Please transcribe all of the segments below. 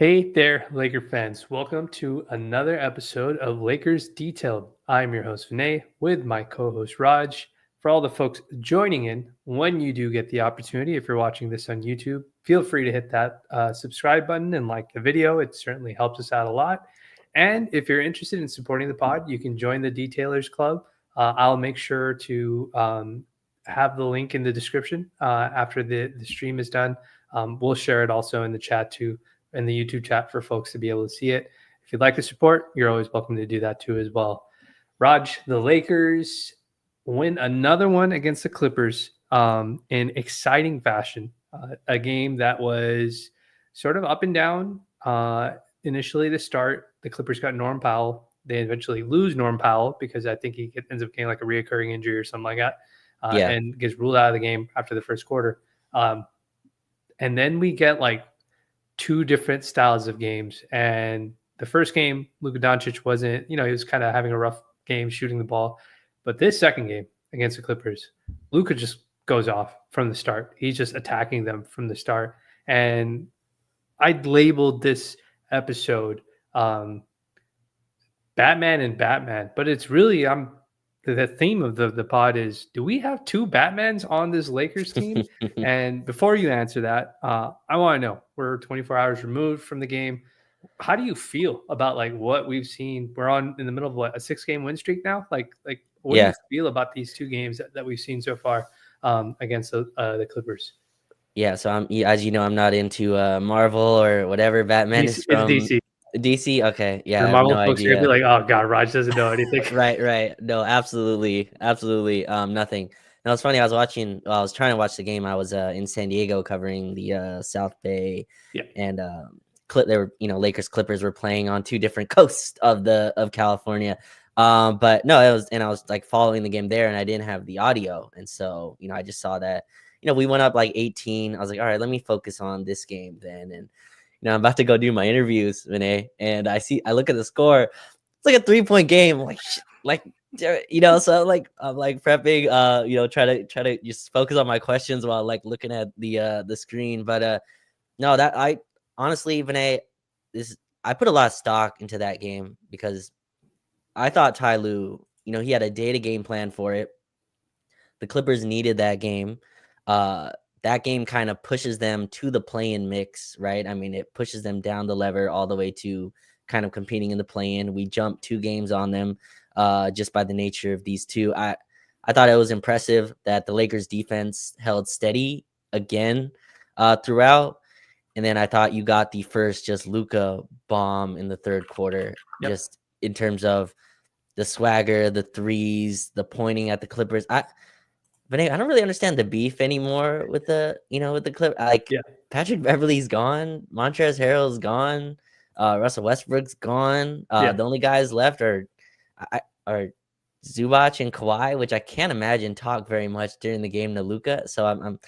Hey there, Laker fans. Welcome to another episode of Lakers Detailed. I'm your host, Vinay, with my co host, Raj. For all the folks joining in, when you do get the opportunity, if you're watching this on YouTube, feel free to hit that subscribe button and like the video. It certainly helps us out a lot. And if you're interested in supporting the pod, you can join the Detailers Club. I'll make sure to have the link in the description after the stream is done. We'll share it also in the chat too, in the YouTube chat for folks to be able to see it. If you'd like to support, you're always welcome to do that too as well. Raj, the Lakers win another one against the Clippers in exciting fashion. A game that was sort of up and down. Initially to start, the Clippers got Norm Powell. They eventually lose Norm Powell because I think he ends up getting like a reoccurring injury or something like that, Yeah. and gets ruled out of the game after the first quarter. And then we get like two different styles of games. And the first game, Luka Doncic wasn't, he was kind of having a rough game shooting the ball. But this second game against the Clippers, Luka just goes off from the start. He's just attacking them from the start. And I labeled this episode Batman and Batman, but it's really the theme of the pod is, do we have two Batmans on this Lakers team? And before you answer that, I want to know, we're 24 hours removed from the game. How do you feel about like what we've seen? We're on in the middle of what, a 6-game win streak now. Like what do you Yeah. feel about these two games that we've seen so far against the Clippers? Yeah. So as you know, I'm not into Marvel or whatever. Batman DC, is it's from DC. DC. Okay. Yeah. The I have no Marvel folks are gonna be idea. like, oh god, Raj doesn't know anything. Right. No, absolutely. Nothing. No, it's funny. I was trying to watch the game. I was in San Diego covering the South Bay Yeah. and they were, Lakers Clippers were playing on two different coasts of California. But no, I was like following the game there and I didn't have the audio. And so, I just saw that, we went up like 18. I was like, all right, let me focus on this game then. And, I'm about to go do my interviews, Vinay, and I look at the score. It's like a 3-point game. I'm like, so I'm like prepping, try to just focus on my questions while like looking at the screen. But no, that I honestly, Vinay, I put a lot of stock into that game because I thought Ty Lue, he had a data game plan for it. The Clippers needed that game. That game kind of pushes them to the play-in mix, right? I mean, it pushes them down the lever all the way to kind of competing in the play-in. We jumped 2 games on them just by the nature of these two. I thought it was impressive that the Lakers defense held steady again throughout. And then I thought you got the first just Luka bomb in the third quarter, Yep. just in terms of the swagger, the threes, the pointing at the Clippers. But I don't really understand the beef anymore with the Clip. Like Yeah. Patrick Beverly's gone, Montrezl Harrell's gone, Russell Westbrook's gone. Yeah. The only guys left are Zubac and Kawhi, which I can't imagine talk very much during the game to Luka. So I'm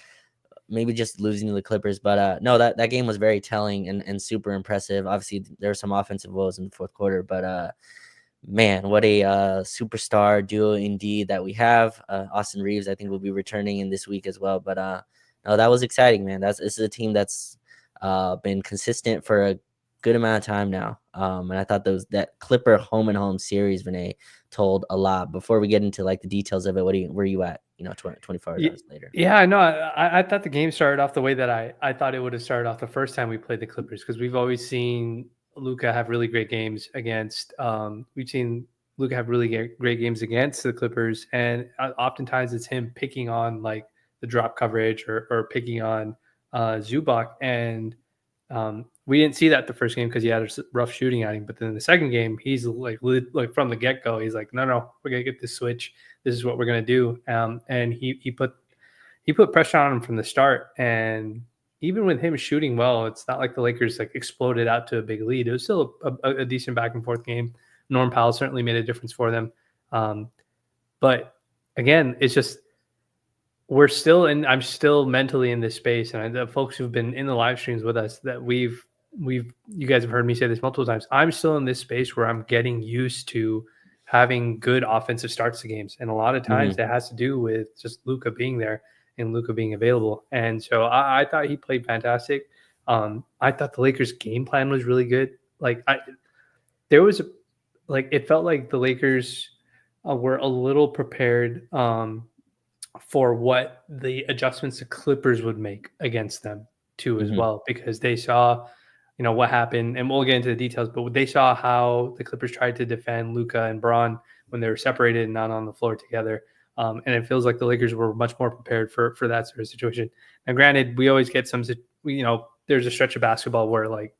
maybe just losing to the Clippers, but no, that game was very telling and super impressive. Obviously, there were some offensive woes in the fourth quarter, but man, what a superstar duo indeed that we have. Austin Reeves, I think, will be returning in this week as well. But no, that was exciting, man. This is a team that's been consistent for a good amount of time now. And I thought that Clipper home and home series, Vinay, told a lot. Before we get into like the details of it, where are you at? 24 hours later. Yeah, I know. I thought the game started off the way that I thought it would have started off the first time we played the Clippers, because we've always seen Luka have really great games against. We've seen Luka have really great games against the Clippers, and oftentimes it's him picking on like the drop coverage or picking on Zubac, and we didn't see that the first game because he had a rough shooting at him. But then the second game, he's like from the get go, he's like, no, we're gonna get this switch. This is what we're gonna do. And he put pressure on him from the start. And even with him shooting well, it's not like the Lakers like exploded out to a big lead. It was still a decent back and forth game. Norm Powell certainly made a difference for them. But again, it's just I'm still mentally in this space, and the folks who've been in the live streams with us, that you guys have heard me say this multiple times. I'm still in this space where I'm getting used to having good offensive starts to games, and a lot of times that has to do with just Luka being there and Luka being available. And so I thought he played fantastic. I thought the Lakers' game plan was really good. Like there was like it felt like the Lakers were a little prepared for what the adjustments the Clippers would make against them too as Hmm. well, because they saw, what happened, and we'll get into the details, but they saw how the Clippers tried to defend Luka and Braun when they were separated and not on the floor together. And it feels like the Lakers were much more prepared for that sort of situation. Now, granted, we always get there's a stretch of basketball where like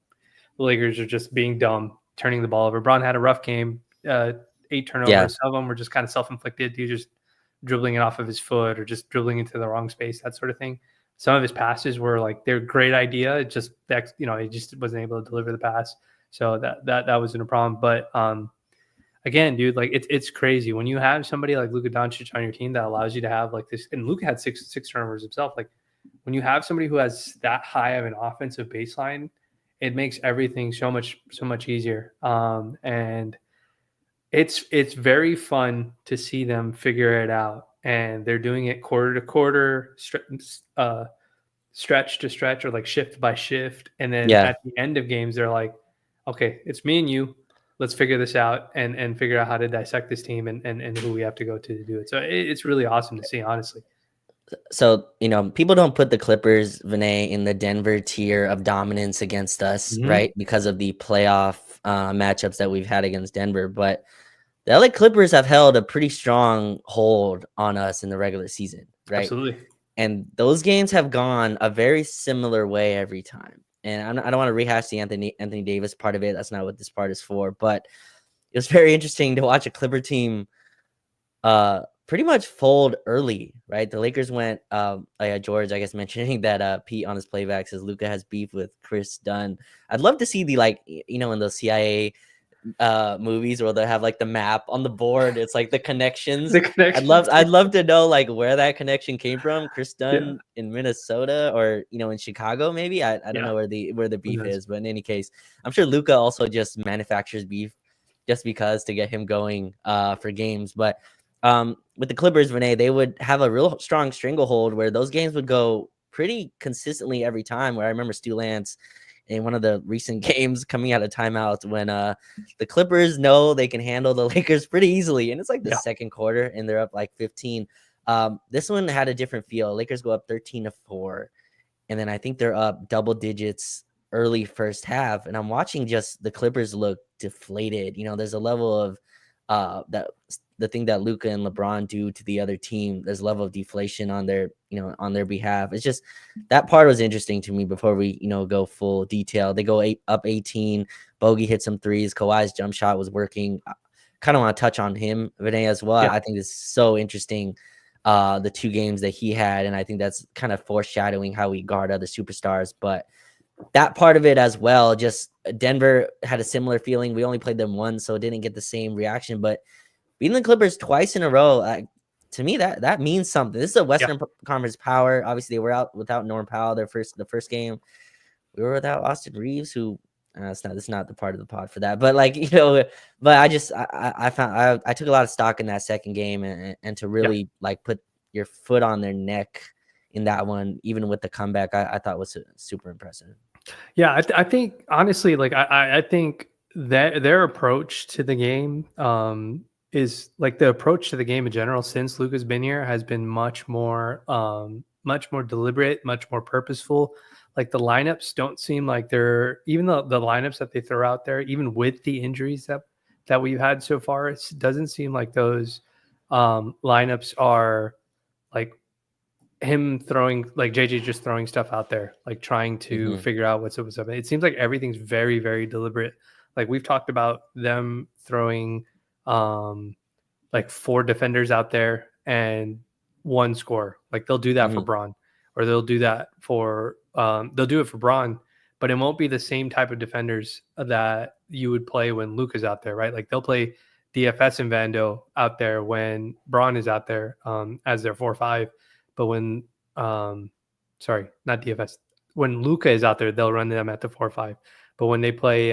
the Lakers are just being dumb, turning the ball over. Braun had a rough game, 8 Yeah. turnovers. Some of them were just kind of self-inflicted. He was just dribbling it off of his foot or just dribbling into the wrong space, that sort of thing. Some of his passes were like they're a great idea. It just he just wasn't able to deliver the pass. So that wasn't a problem. But again, dude, like it's crazy when you have somebody like Luka Doncic on your team that allows you to have like this. And Luka had six turnovers himself. Like when you have somebody who has that high of an offensive baseline, it makes everything so much easier. And it's very fun to see them figure it out, and they're doing it quarter to quarter, stretch to stretch, or like shift by shift. And then Yeah. at the end of games, they're like, okay, it's me and you. Let's figure this out and figure out how to dissect this team and who we have to go to do it. So it's really awesome to see, honestly. So, people don't put the Clippers, Vinay, in the Denver tier of dominance against us, Mm-hmm. right? Because of the playoff matchups that we've had against Denver. But the LA Clippers have held a pretty strong hold on us in the regular season, right? Absolutely. And those games have gone a very similar way every time. And I don't want to rehash the Anthony Davis part of it. That's not what this part is for. But it was very interesting to watch a Clipper team pretty much fold early, right? The Lakers went George, I guess, mentioning that Pete on his playback says Luka has beef with Chris Dunn. I'd love to see the in those CIA movies where they have like the map on the board. It's like the connections. The connections. I'd love to know like where that connection came from. Chris Yeah. Dunn in Minnesota or in Chicago, maybe. I don't Yeah. know where the Who beef knows? is, but in any case, I'm sure Luka also just manufactures beef just because to get him going for games. But with the Clippers, Renee, they would have a real strong stranglehold where those games would go pretty consistently every time. Where I remember Stu Lance in one of the recent games coming out of timeout when the Clippers know they can handle the Lakers pretty easily. And it's like the Yeah. second quarter and they're up like 15. This one had a different feel. Lakers go up 13-4. And then I think they're up double digits early first half. And I'm watching just the Clippers look deflated. There's a level of that the thing that Luka and LeBron do to the other team. There's a level of deflation on their behalf. It's just that part was interesting to me before we go full detail. They go up 18. Bogey hit some threes. Kawhi's jump shot was working. I kind of want to touch on him, Vinay, as well. Yeah. I think it's so interesting. The 2 games that he had, and I think that's kind of foreshadowing how we guard other superstars. But that part of it as well, just Denver had a similar feeling. We only played them once, so it didn't get the same reaction. But beating the Clippers twice in a row, to me, that means something. This is a Yeah. Western Conference power. Obviously, they were out without Norm Powell. The first game, we were without Austin Reeves, who it's not the part of the pod for that. But but I found I took a lot of stock in that second game and to Yeah. really like put your foot on their neck in that one, even with the comeback, I thought was super impressive. Yeah, I think honestly, like I think that their approach to the game is like the approach to the game in general since Luca's been here has been much more deliberate, much more purposeful. Like the lineups don't seem like they're even the lineups that they throw out there, even with the injuries that we've had so far, it doesn't seem like those lineups are like him throwing like JJ just throwing stuff out there, like trying to Mm-hmm. figure out what's up, what's up. It seems like everything's very, very deliberate. Like we've talked about them throwing like 4 defenders out there and 1 score. Like they'll do that for Mm-hmm. Braun, or they'll do that for they'll do it for Braun, but it won't be the same type of defenders that you would play when Luka's out there, right? Like they'll play DFS and Vando out there when Braun is out there as their 4-5. But when sorry, not DFS, when Luka is out there, they'll run them at the 4-5. But when they play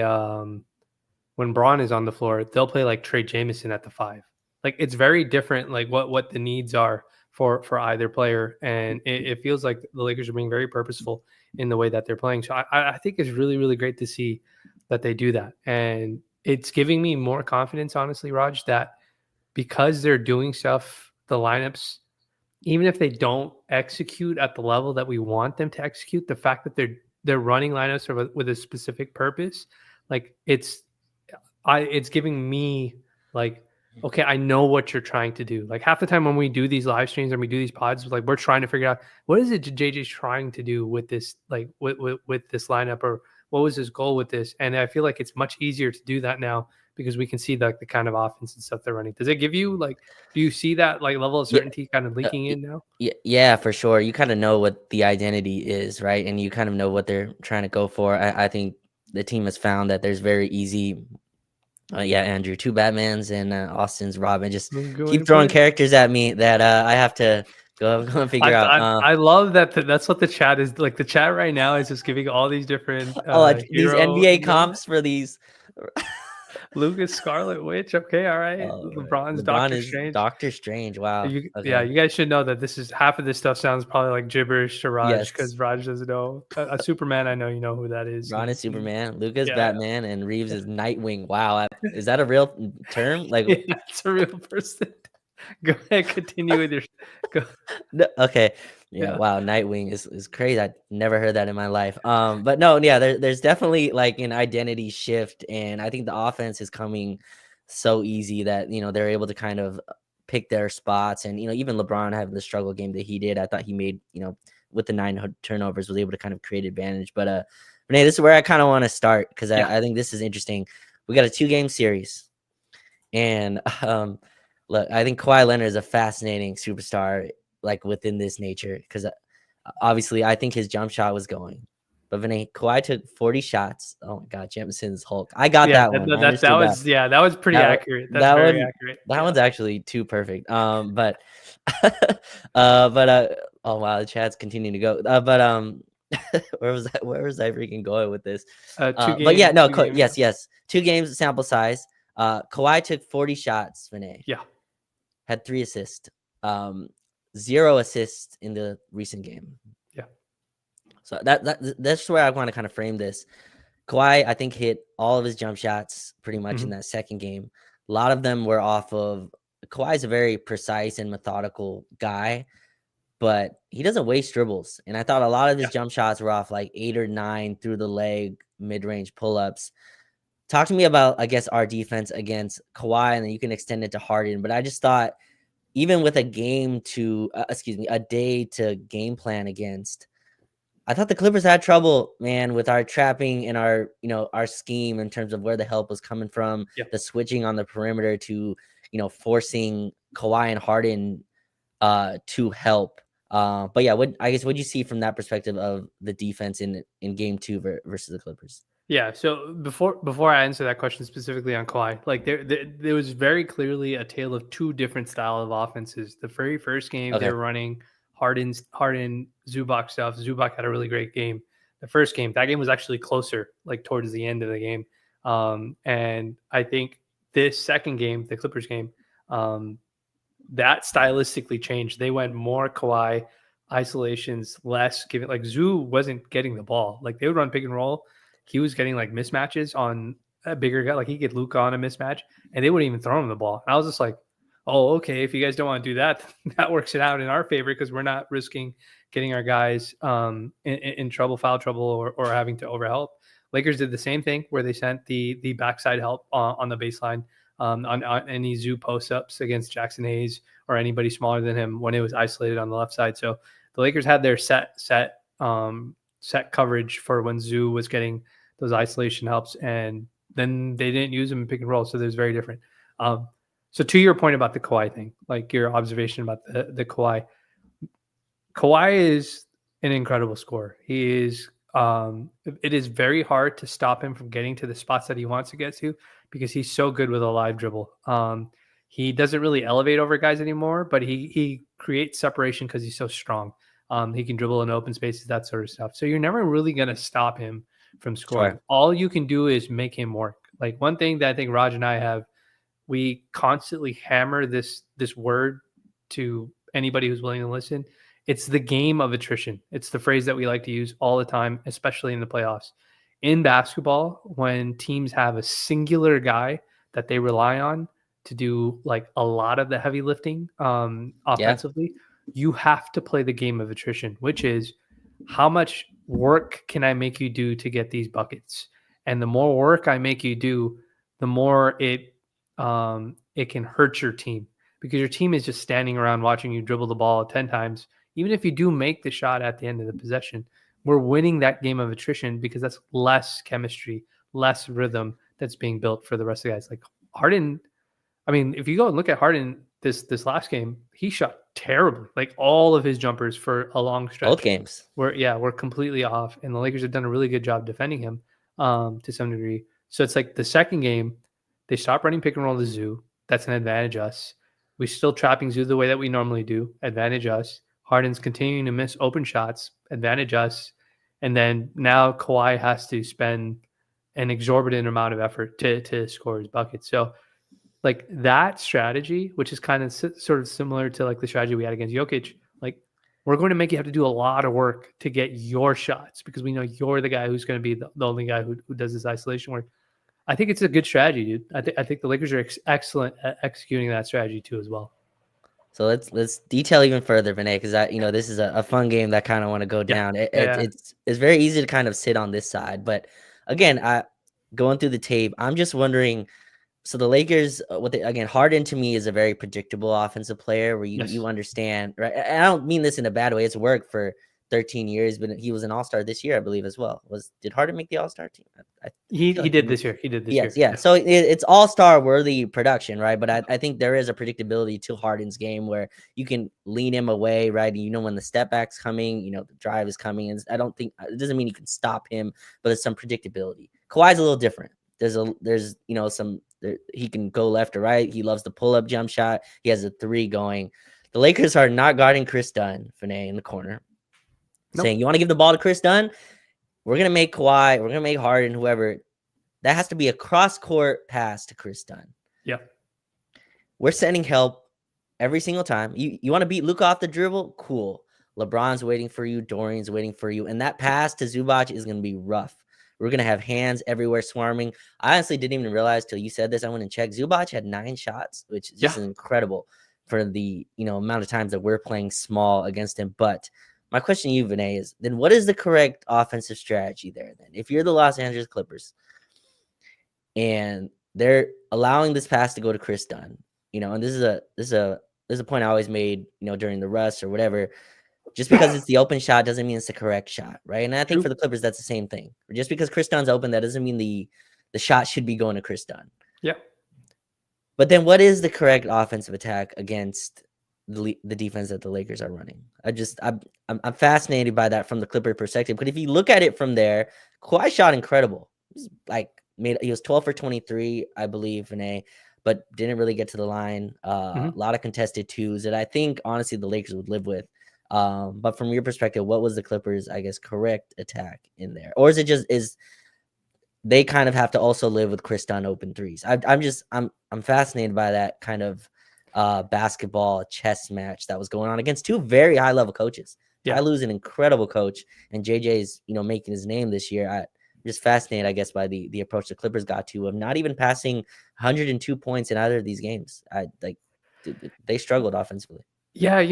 when Braun is on the floor, they'll play like Trey Jameson at the 5. Like it's very different, like what the needs are for either player, and it feels like the Lakers are being very purposeful in the way that they're playing. So I think it's really, really great to see that they do that. And it's giving me more confidence, honestly, Raj, that because they're doing stuff, the lineups, even if they don't execute at the level that we want them to execute, the fact that they're running lineups with a specific purpose, like it's giving me like, okay, I know what you're trying to do. Like half the time when we do these live streams and we do these pods, like we're trying to figure out what is it JJ's trying to do with this, like with this lineup, or what was his goal with this. And I feel like it's much easier to do that now because we can see the kind of offense and stuff they're running. Does it give you like, do you see that like level of Yeah, certainty kind of leaking in now? yeah, for sure. You kind of know what the identity is, right? And you kind of know what they're trying to go for. I think the team has found that there's very easy. Yeah, Andrew, two Batmans and Austin's Robin. Just Good way to keep put throwing it. characters at me that I have to go and figure out. I love that that's what the chat is like. The chat right now is just giving all these different These hero, NBA comps for these. Lucas Scarlet Witch. Okay, all right. Right. LeBron's LeBron Doctor is Strange. Doctor Strange. Wow. Yeah, Okay. you guys should know that this is half of this stuff sounds probably like gibberish to Raj Yes. because Raj doesn't know. A Superman, I know you know who that is. Ron is Superman. Luca's Yeah, Batman, and Reeves is Nightwing. Wow. Is that a real term? Like, yeah, it's a real person. Go ahead, continue with your. Go. okay. Yeah, Yeah, wow, Nightwing is crazy. I never heard that in my life. But no, yeah, there's definitely like an identity shift, and I think the offense is coming so easy that they're able to kind of pick their spots, and even LeBron having the struggle game that he did, I thought he made with the 9 turnovers was able to kind of create advantage. But Renee, this is where I kind of want to start because yeah, I think this is interesting. We got a 2-game series, and look, I think Kawhi Leonard is a fascinating superstar, like within this nature, because obviously I think his jump shot was going, but Vinay, Kawhi took 40 shots. Oh my God, Jamison's Hulk. I got yeah. that one. I That understood that. was that was pretty That accurate. That's that very one accurate. that Yeah. one's actually too perfect. But oh wow, the chat's continuing to go. Where was I freaking going with this? Two But yeah, game, no, two game. yes. 2 games sample size. Kawhi took 40 shots, Vinay. Yeah. Had 3 assists. 0 assists in the recent game. Yeah. So that's where I want to kind of frame this. Kawhi, I think, hit all of his jump shots pretty much in Mhm. that second game. A lot of them were off of Kawhi's a very precise and methodical guy, but he doesn't waste dribbles. And I thought a lot of his Yeah. jump shots were off like 8 or 9 through the leg mid-range pull-ups. Talk to me about, I guess, our defense against Kawhi, and then you can extend it to Harden. But I just thought, even with a day to game plan against, I thought the Clippers had trouble, man, with our trapping and our scheme in terms of where the help was coming from, Yeah. the switching on the perimeter to, forcing Kawhi and Harden to help. But yeah, what'd you see from that perspective of the defense in game 2 versus the Clippers? Yeah. So before I answer that question specifically on Kawhi, like there was very clearly a tale of two different style of offenses. The very first game they Okay. were running Harden Zubac stuff. Zubac had a really great game. The first game, that game was actually closer, like towards the end of the game. And I think this second game, the Clippers game, that stylistically changed. They went more Kawhi isolations, less giving. Like Zoo wasn't getting the ball. Like they would run pick and roll. He was getting like mismatches on a bigger guy. Like he get Luka on a mismatch, and they wouldn't even throw him the ball. And I was just like, oh, okay. If you guys don't want to do that, that works it out in our favor because we're not risking getting our guys in trouble, foul trouble, or having to overhelp. Lakers did the same thing where they sent the backside help on the baseline on any Zoo post ups against Jackson Hayes or anybody smaller than him when it was isolated on the left side. So the Lakers had their set coverage for when Zoo was getting those isolation helps, and then they didn't use them in pick and roll. So there's very different. So to your point about the Kawhi thing, like your observation about the Kawhi, Kawhi is an incredible scorer. He is. It is very hard to stop him from getting to the spots that he wants to get to because he's so good with a live dribble. He doesn't really elevate over guys anymore, but he creates separation because he's so strong. He can dribble in open spaces, that sort of stuff. So you're never really going to stop him from scoring. Sure. All you can do is make him work. Like one thing that I think Raj and I have, we constantly hammer this word to anybody who's willing to listen, It's the game of attrition. It's the phrase that we like to use all the time, especially in the playoffs. In basketball, when teams have a singular guy that they rely on to do like a lot of the heavy lifting Yeah. offensively, you have to play the game of attrition, which is how much work can I make you do to get these buckets? And the more work I make you do, the more it can hurt your team because your team is just standing around watching you dribble the ball 10 times. Even if you do make the shot at the end of the possession, we're winning that game of attrition because that's less chemistry, less rhythm that's being built for the rest of the guys. Like Harden, I mean, if you go and look at Harden this last game, he shot terribly. Like all of his jumpers for a long Both stretch games. we're completely off, and the Lakers have done a really good job defending him to some degree. So it's like the second game, they stop running pick and roll to Zoo. That's an advantage us. We still trapping Zoo the way that we normally do. Advantage us. Harden's continuing to miss open shots. Advantage us. And then now Kawhi has to spend an exorbitant amount of effort to score his bucket. So like that strategy, which is kind of sort of similar to like the strategy we had against Jokic, like we're going to make you have to do a lot of work to get your shots because we know you're the guy who's going to be the only guy who does this isolation work. I think it's a good strategy, dude. I think the Lakers are excellent at executing that strategy too as well. So let's detail even further, Vinay, because this is a fun game that kind of want to go Yeah. down. Yeah. It's very easy to kind of sit on this side, but again, I going through the tape, I'm just wondering. So the Lakers, again, Harden to me is a very predictable offensive player where you Yes. understand, right? And I don't mean this in a bad way. It's worked for 13 years, but he was an All-Star this year, I believe, as well. Did Harden make the All-Star team? I He feel he like did this year. He did this yes, year. yeah. Yeah. So it's All-Star worthy production, right? But I think there is a predictability to Harden's game where you can lean him away, right? You know when the step back's coming, the drive is coming, and I don't think it doesn't mean you can stop him, but there's some predictability. Kawhi's a little different. There's some he can go left or right. He loves the pull-up jump shot. He has a three going. The Lakers are not guarding Chris Dunn, Vinay, in the corner, saying, Nope. you want to give the ball to Chris Dunn? We're going to make Kawhi, we're going to make Harden, whoever. That has to be a cross-court pass to Chris Dunn. Yeah. We're sending help every single time. You want to beat Luka off the dribble? Cool. LeBron's waiting for you. Dorian's waiting for you. And that pass to Zubac is going to be rough. We're going to have hands everywhere swarming. I honestly didn't even realize till you said this. I went and checked. Zubac had 9 shots, which is just incredible for the amount of times that we're playing small against him. But my question to you, Vinay, is then what is the correct offensive strategy there then? If you're the Los Angeles Clippers and they're allowing this pass to go to Chris Dunn, and this is a point I always made, during the rust or whatever. Just because it's the open shot doesn't mean it's the correct shot, right? And I think for the Clippers, that's the same thing. Just because Chris Dunn's open, that doesn't mean the shot should be going to Chris Dunn. Yeah. But then what is the correct offensive attack against the defense that the Lakers are running? I'm fascinated by that from the Clipper perspective. But if you look at it from there, Kawhi shot incredible. He was 12 for 23, I believe, Vinay, but didn't really get to the line. A lot of contested twos that I think, honestly, the Lakers would live with. But from your perspective, what was the Clippers, I guess, correct attack in there? Or is it just they kind of have to also live with Chris Dunn open threes? I'm fascinated by that kind of basketball chess match that was going on against two very high level coaches. Yeah. I lose an incredible coach, and JJ's making his name this year. I'm just fascinated, I guess, by the approach the Clippers got to of not even passing 102 points in either of these games. They struggled offensively. Yeah,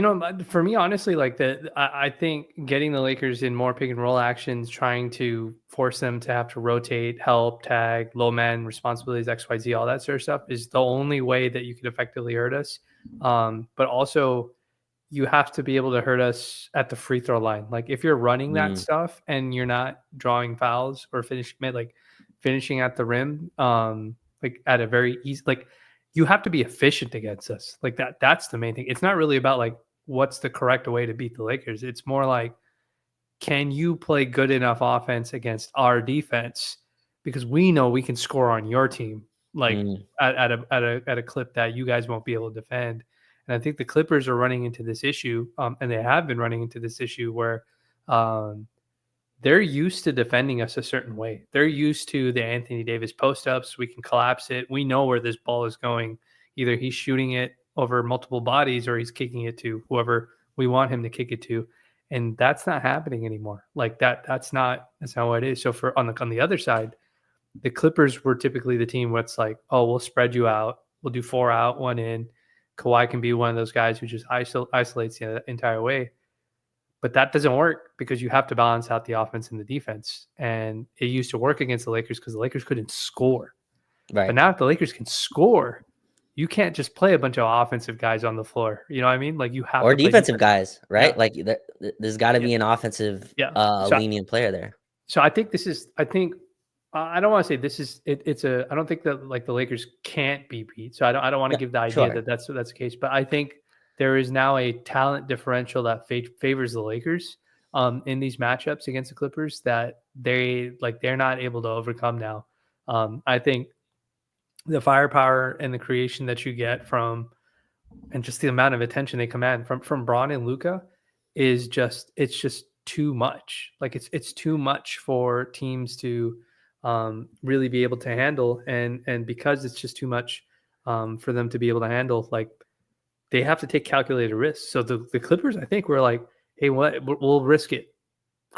for me, honestly, like I think getting the Lakers in more pick and roll actions, trying to force them to have to rotate, help, tag, low man responsibilities, XYZ, all that sort of stuff is the only way that you could effectively hurt us. But also, you have to be able to hurt us at the free throw line. Like if you're running that stuff and you're not drawing fouls or finishing at the rim, like at a very easy, like you have to be efficient against us. Like that's the main thing. It's not really about like what's the correct way to beat the Lakers. It's more like, can you play good enough offense against our defense? Because we know we can score on your team, like at a clip that you guys won't be able to defend. And I think the Clippers are running into this issue, and they have been running into this issue where they're used to defending us a certain way. They're used to the Anthony Davis post-ups. We can collapse it. We know where this ball is going. Either he's shooting it over multiple bodies or he's kicking it to whoever We want him to kick it to, and that's not happening anymore. Like that's not what it is. So for on the other side, the Clippers were typically the team where it's like, oh, we'll spread you out. We'll do 4 out, 1 in. Kawhi can be one of those guys who just isolates the entire way. But that doesn't work because you have to balance out the offense and the defense. And it used to work against the Lakers because the Lakers couldn't score. But Right. now if the Lakers can score, you can't just play a bunch of offensive guys on the floor. You know what I mean? Like you have Or to play defensive defense. guys, right? Yeah. Like there's got to Yeah. be an offensive, Yeah. So lenient player there. So I think I don't want to say this is it, it's a I don't think that like the Lakers can't be beat. So I don't want to Yeah, give the idea sure. that that's the case. But I think there is now a talent differential that favors the Lakers in these matchups against the Clippers that they're not able to overcome now. I think the firepower and the creation that you get from and just the amount of attention they command from Braun and Luka is just too much. Like it's too much for teams to really be able to handle, and because it's just too much for them to be able to handle, like they have to take calculated risks. So the Clippers, I think, were like, hey, we'll risk it.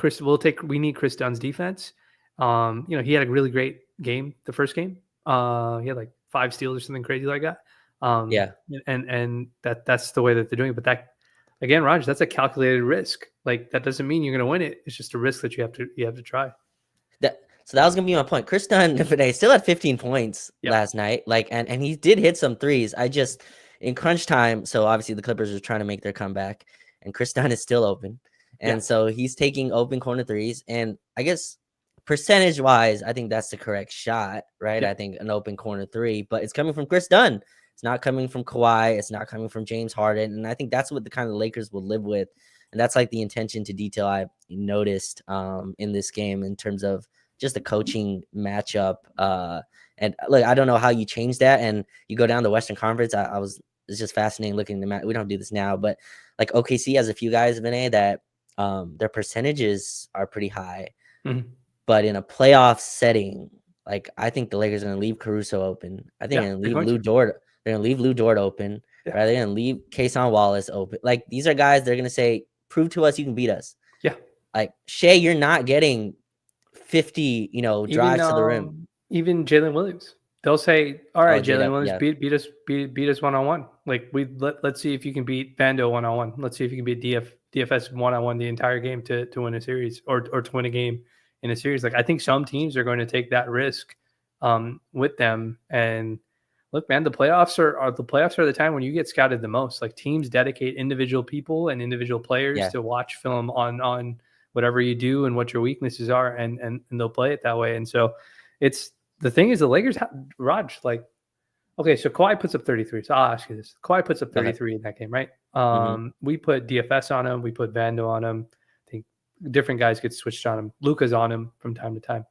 We need Chris Dunn's defense. He had a really great game the first game. He had like 5 steals or something crazy like that. Yeah. And that's the way that they're doing it. But that again, Raj, that's a calculated risk. Like that doesn't mean you're going to win it. It's just a risk that you have to try. So that was gonna be my point. Chris Dunn today still had 15 points last night. Like, and he did hit some threes. I just in crunch time. So obviously the Clippers are trying to make their comeback, and Chris Dunn is still open, and so he's taking open corner threes. And I guess percentage wise, I think that's the correct shot, right? I think an open corner three, but it's coming from Chris Dunn. It's not coming from Kawhi. It's not coming from James Harden, and I think that's what the kind of Lakers will live with, and that's like the attention to detail I noticed in this game in terms of just the coaching matchup. And look, I don't know how you change that. And you go down the Western Conference. It's just fascinating looking at the match. We don't do this now, but like OKC has a few guys, Vinay, that their percentages are pretty high. Mm-hmm. But in a playoff setting, like I think the Lakers are going to leave Caruso open. I think they're going to leave Lou Dort. They're going to leave Lou Dort open. Yeah. Right? They're going to leave Kason Wallace open. Like these are guys they're going to say, prove to us you can beat us. Yeah. Like Shea, you're not getting 50, drives to the rim. Even Jalen Williams, they'll say, "All right, Jalen Williams, beat us 1-on-1. Like let's see if you can beat Vando 1-on-1. Let's see if you can beat DFS 1-on-1 the entire game to win a series or to win a game in a series." Like I think some teams are going to take that risk with them. And look, man, the playoffs are the time when you get scouted the most. Like teams dedicate individual people and individual players to watch film on whatever you do and what your weaknesses are, and they'll play it that way. And so it's the thing is the Lakers Raj, like, okay, so Kawhi puts up 33. So I'll ask you this. Kawhi puts up 33 in that game, right? We put DFS on him, we put Vando on him. I think different guys get switched on him. Luka's on him from time to time.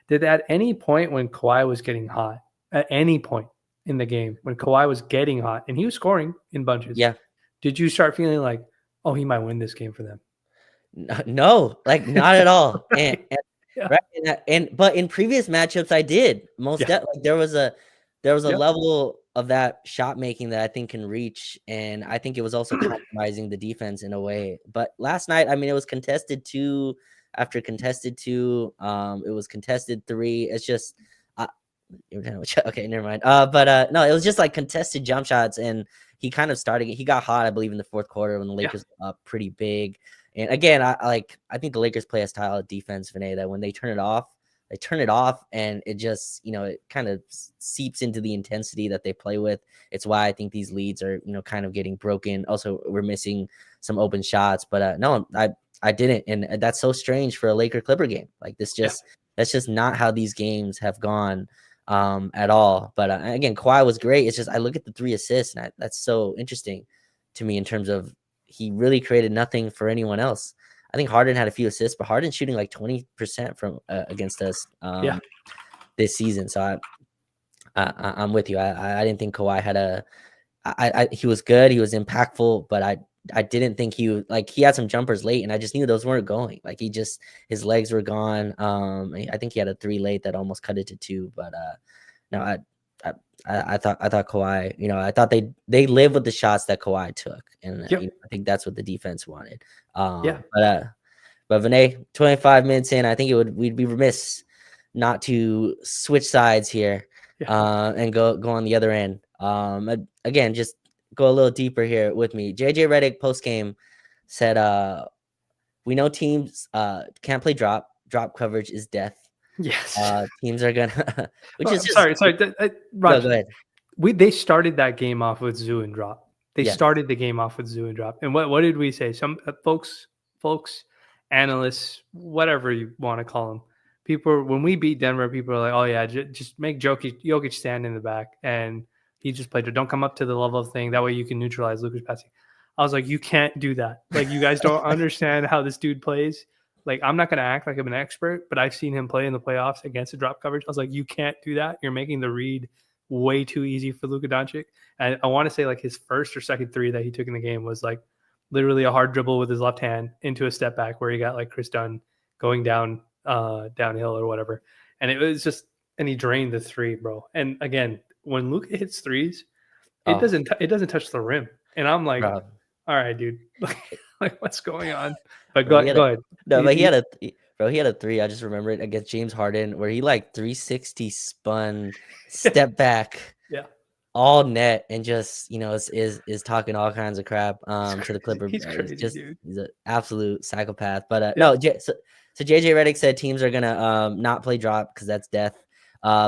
Did at any point when Kawhi was getting hot, at any point in the game when Kawhi was getting hot and he was scoring in bunches, did you start feeling like, oh, he might win this game for them? No, like not at all. But in previous matchups, I did definitely. There was a level of that shot making that I think can reach, and I think it was also compromising the defense in a way. But last night, I mean, it was contested 2 after contested 2. It was contested 3. It's just okay, never mind. No, it was just like contested jump shots, and he kind of started. He got hot, I believe, in the fourth quarter when the Lakers were up pretty big. And again, I think the Lakers play a style of defense, Vinay, that when they turn it off, and it just, it kind of seeps into the intensity that they play with. It's why I think these leads are, kind of getting broken. Also, we're missing some open shots, but no, I didn't. And that's so strange for a Laker Clipper game. Like that's just not how these games have gone at all. But again, Kawhi was great. It's just, I look at the 3 assists, and that's so interesting to me in terms of, he really created nothing for anyone else. I think Harden had a few assists, but Harden's shooting like 20% from against us this season. So I'm with you. I didn't think Kawhi had he was good. He was impactful, but I didn't think he had some jumpers late, and I just knew those weren't going. Like his legs were gone. I think he had a 3 late that almost cut it to 2, but no, I, I thought Kawhi, I thought they live with the shots that Kawhi took, and Yep. I think that's what the defense wanted. Yeah. But Vinay, 25 minutes in, I think we'd be remiss not to switch sides here, Yeah. and go on the other end. Again, just go a little deeper here with me. JJ Redick post game said, "We know teams can't play drop. Drop coverage is death. Yes. Teams are gonna," which is just Sorry. Sorry. no. Raj, Go ahead. they started that game off with zoo and drop. They Yes. started the game off with zoo and drop. And what did we say? Some folks, analysts, whatever you want to call them, people. When we beat Denver, people are like, "Oh yeah, just make Jokic stand in the back, and he just played. Don't come up to the level of thing. That way you can neutralize Lucas passing." I was like, "You can't do that. Like you guys don't understand how this dude plays." Like I'm not going to act like I'm an expert, but I've seen him play in the playoffs against the drop coverage. I was like, "You can't do that. You're making the read way too easy for Luka Doncic." And I want to say like his first or second three that he took in the game was like literally a hard dribble with his left hand into a step back where he got like Chris Dunn going downhill or whatever. And it was just, and he drained the three, bro. And again, when Luka hits threes, it Oh, doesn't touch the rim. And I'm like, bro, all right, dude, like what's going on? But bro, he had go a ahead. no, but he had a three. I just remember it against James Harden where he like 360 spun, step back, Yeah, all net, and just is talking all kinds of crap he's to the crazy. Clipper. He's crazy, dude. He's an absolute psychopath. But Yeah, no, so JJ Redick said teams are gonna not play drop because that's death.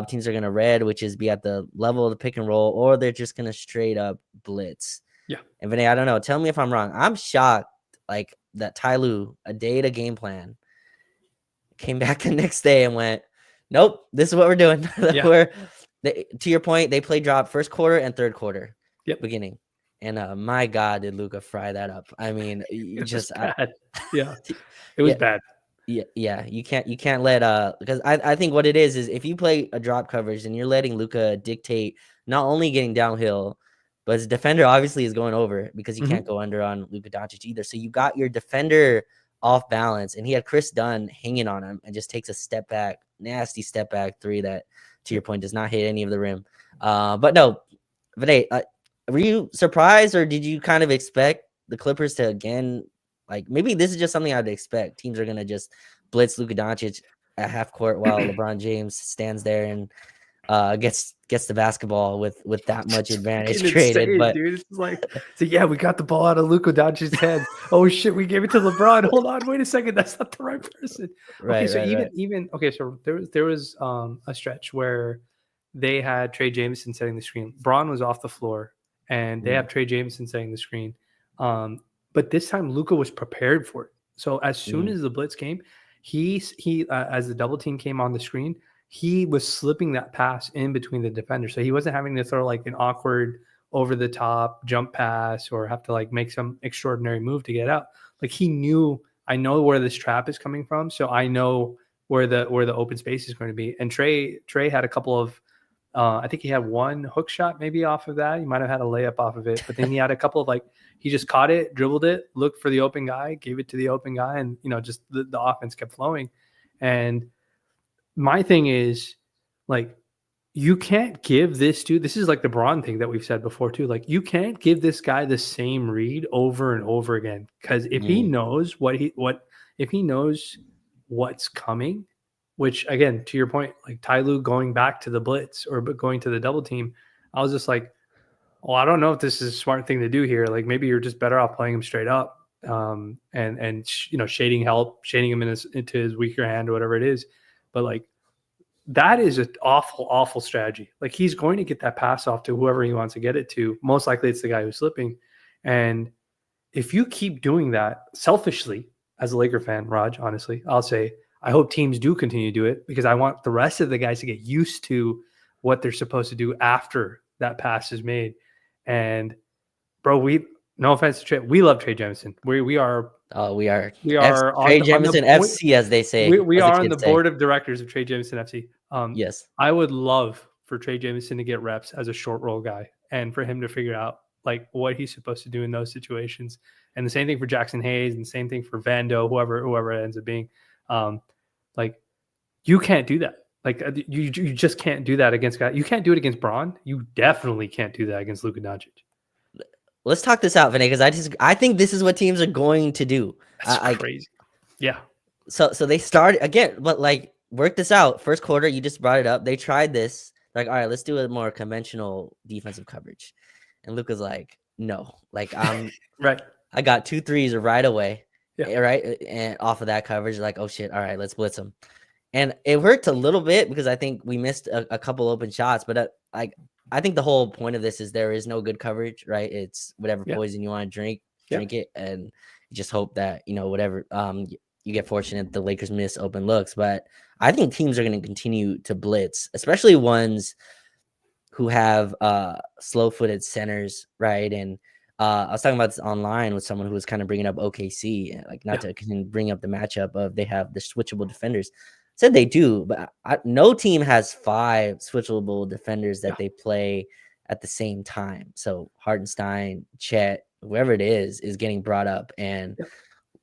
Teams are gonna red, which is be at the level of the pick and roll, or they're just gonna straight up blitz. yeah. And Vinay, I don't know. Tell me if I'm wrong. I'm shocked, like that Ty Lue, a day to game plan, came back the next day and went, "Nope, this is what we're doing." Yeah. To your point, they played drop first quarter and third quarter, Yep. beginning, and my God, did Luka fry that up? I mean, It was just bad. Yeah, it was yeah, bad. yeah. You can't let because I think what it is if you play a drop coverage and you're letting Luka dictate not only getting downhill, but his defender obviously is going over because you can't Mhm. go under on Luka Doncic either. So you got your defender off balance, and he had Chris Dunn hanging on him and just takes a step back, nasty step back three that, to your point, does not hit any of the rim. But no, Vinay, were you surprised or did you kind of expect the Clippers to again? Like maybe this is just something I'd expect. Teams are gonna just blitz Luka Doncic at half court while LeBron James stands there and gets the basketball with that much It's advantage fucking created. insane, But dude. It's like, so yeah, we got the ball out of Luka Doncic's head. Oh shit, we gave it to LeBron. Hold on, wait a second, that's not the right person. Okay, right, so right, right. even okay, so there was a stretch where they had Trey Jameson setting the screen. Braun was off the floor, and they Mm, have Trey Jameson setting the screen. Um, but this time Luka was prepared for it. So as soon mm, as the blitz came, he as the double team came on the screen, he was slipping that pass in between the defenders. So he wasn't having to throw like an awkward over the top jump pass or have to like make some extraordinary move to get out. Like he knew, I know where this trap is coming from, so I know where the open space is going to be. And Trey had a couple of I think he had one hook shot maybe off of that. He might have had a layup off of it, but then he had a couple of like he just caught it, dribbled it, looked for the open guy, gave it to the open guy, and just the offense kept flowing. And my thing is like you can't give this dude, this is like the Braun thing that we've said before too. Like you can't give this guy the same read over and over again. Because if he mm. knows if he knows what's coming, which again, to your point, like Ty Lue going back to the blitz or going to the double team, I was just like, well, I don't know if this is a smart thing to do here. Like maybe you're just better off playing him straight up. Shading him into his weaker hand or whatever it is. But like that is an awful, awful strategy. Like he's going to get that pass off to whoever he wants to get it to. Most likely it's the guy who's slipping. And if you keep doing that selfishly as a Laker fan, Raj, honestly, I'll say I hope teams do continue to do it because I want the rest of the guys to get used to what they're supposed to do after that pass is made. And bro, no offense to Trey, we love Trey Jameson. We are Oh, we are on Trey the Jemison FC, as they say, we as the are on the kids say. board of directors of Trey Jameson FC. Yes. I would love for Trey Jameson to get reps as a short roll guy and for him to figure out like what he's supposed to do in those situations. And the same thing for Jackson Hayes and the same thing for Vando, whoever it ends up being. Like you can't do that. Like you just can't do that against guys. You can't do it against Braun. You definitely can't do that against Luka Doncic. Let's talk this out, Vinay, because I think this is what teams are going to do. That's Like crazy. Yeah. so they started again, but like work this out. First quarter, you just brought it up. They tried this. Like, all right, let's do a more conventional defensive coverage. And Luka's like, no, like Right. I got 2 threes right away. Yeah. Right. And off of that coverage, like, oh shit, all right, let's blitz them. And it worked a little bit because I think we missed a couple open shots, but like I think the whole point of this is there is no good coverage, right? It's whatever Yeah. poison you want to drink Yeah. it, and you just hope that whatever you get fortunate the Lakers miss open looks. But I think teams are going to continue to blitz, especially ones who have slow-footed centers, right? And I was talking about this online with someone who was kind of bringing up OKC, and like not Yeah. to bring up the matchup of they have the switchable defenders. Said they do, but no team has 5 switchable defenders that Yeah. they play at the same time. So Hartenstein, Chet, whoever it is getting brought up, and Yeah.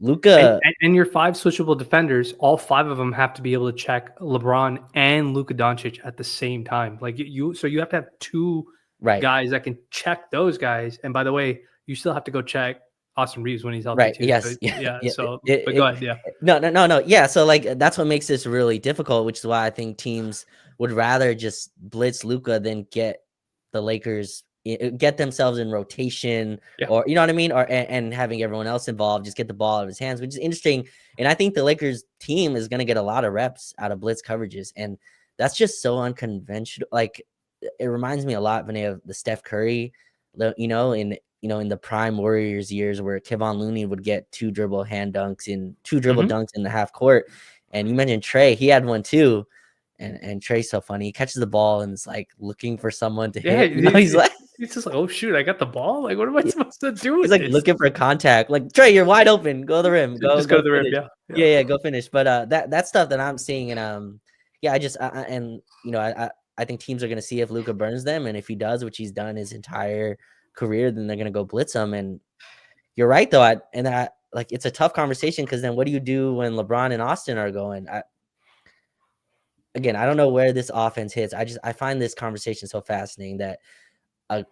Luka. And your 5 switchable defenders, all 5 of them have to be able to check LeBron and Luka Doncic at the same time. Like so you have to have 2 Right. guys that can check those guys. And by the way, you still have to go check Austin Reeves when he's healthy Right. too. Yes. So, Yeah. yeah. So, but go ahead. Yeah. No. Yeah. So like that's what makes this really difficult, which is why I think teams would rather just blitz Luka than get the Lakers get themselves in rotation, Yeah. or you know what I mean, or and having everyone else involved, just get the ball out of his hands, which is interesting. And I think the Lakers team is going to get a lot of reps out of blitz coverages, and that's just so unconventional. Like it reminds me a lot, Vinay, of the Steph Curry, in the prime Warriors years where Kevon Looney would get 2 dribble dunks in the half court. And you mentioned Trey, he had one too. And Trey's so funny. He catches the ball and is like looking for someone to hit. He's like, he's just like, oh shoot, I got the ball. Like, what am I supposed to do with he's like this? looking for contact. Like, Trey, you're wide open. Go to the rim. Go to the rim. finish. Yeah. Yeah, go finish. But that's stuff that I'm seeing. And yeah, I think teams are gonna see if Luka burns them, and if he does, which he's done his entire career, then they're gonna go blitz him. And you're right though. Like it's a tough conversation because then what do you do when LeBron and Austin are going? Again, I don't know where this offense hits. I find this conversation so fascinating that a